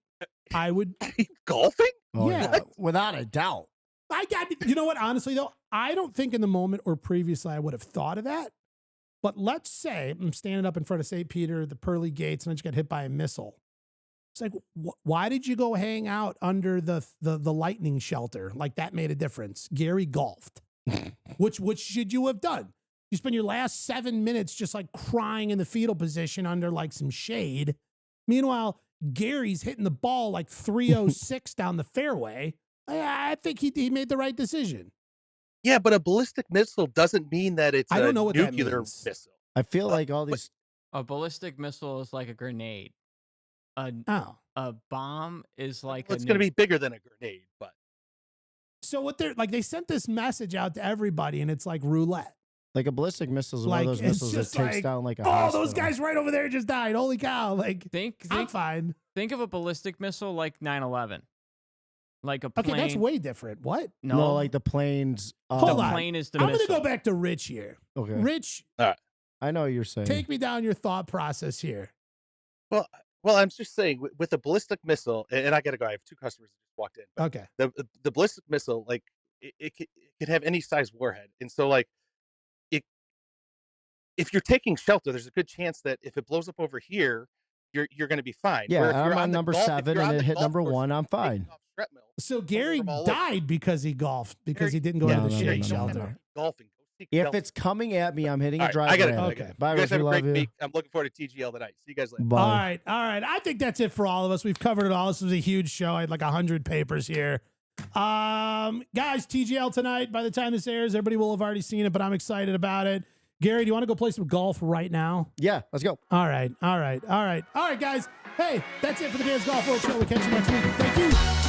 Speaker 1: would
Speaker 3: keep golfing.
Speaker 2: Oh,
Speaker 1: yeah,
Speaker 2: without a doubt.
Speaker 1: You know what? Honestly, though, I don't think in the moment or previously I would have thought of that. But let's say I'm standing up in front of St. Peter, the pearly gates, and I just got hit by a missile. It's like, why did you go hang out under the lightning shelter? Like that made a difference. Gary golfed. Which should you have done? You spend your last 7 minutes just like crying in the fetal position under like some shade. Meanwhile, Gary's hitting the ball like 306 down the fairway. I think he made the right decision.
Speaker 3: Yeah, but a ballistic missile doesn't mean that it's
Speaker 1: I don't know what that
Speaker 3: nuclear
Speaker 1: means.
Speaker 3: missile.
Speaker 2: I feel like all these.
Speaker 5: A ballistic missile is like a grenade. A bomb is like
Speaker 3: it's going to be bigger than a grenade, but.
Speaker 1: So what they're like, they sent this message out to everybody, and it's like roulette.
Speaker 2: Like a ballistic missile is
Speaker 1: Like,
Speaker 2: one of those
Speaker 1: it's
Speaker 2: missiles that
Speaker 1: just
Speaker 2: takes
Speaker 1: like,
Speaker 2: down like a
Speaker 1: Oh,
Speaker 2: hospital.
Speaker 1: those guys right over there just died. Holy cow. Like, I'm fine.
Speaker 5: Think of a ballistic missile like 9/11. Like a plane.
Speaker 1: Okay, that's way different. What?
Speaker 2: No, like the planes.
Speaker 1: Hold on.
Speaker 5: Plane is the
Speaker 1: I'm
Speaker 5: missile.
Speaker 1: going to go back to Rich here.
Speaker 2: Okay.
Speaker 1: Rich,
Speaker 2: I know what you're saying.
Speaker 1: take me down your thought process here.
Speaker 3: Well, I'm just saying with a ballistic missile, and I got to go. I have 2 customers that just walked in.
Speaker 1: Okay.
Speaker 3: The ballistic missile, like it could have any size warhead, and so like if you're taking shelter, there's a good chance that if it blows up over here, you're going to be fine.
Speaker 2: Yeah,
Speaker 3: Where if
Speaker 2: I'm
Speaker 3: you're
Speaker 2: on number 7 and it hit number 1. I'm fine.
Speaker 1: So Gary died because he golfed, because he didn't go to the shade shelter.
Speaker 3: Golfing.
Speaker 2: If it's coming at me, I'm hitting a driver.
Speaker 3: I got it.
Speaker 1: Okay.
Speaker 2: Bye,
Speaker 3: You guys
Speaker 2: Rich.
Speaker 3: have
Speaker 2: We
Speaker 3: a
Speaker 2: love
Speaker 3: great
Speaker 2: you.
Speaker 3: week. I'm looking forward to TGL tonight. See you guys later.
Speaker 2: Bye.
Speaker 1: All right. I think that's it for all of us. We've covered it all. This was a huge show. I had like 100 papers here. Guys, TGL tonight. By the time this airs, everybody will have already seen it, but I'm excited about it. Gary, do you want to go play some golf right now?
Speaker 2: Yeah, let's go.
Speaker 1: All right, guys. Hey, that's it for the DansGolfWorld Show. We'll catch you next week. Thank you.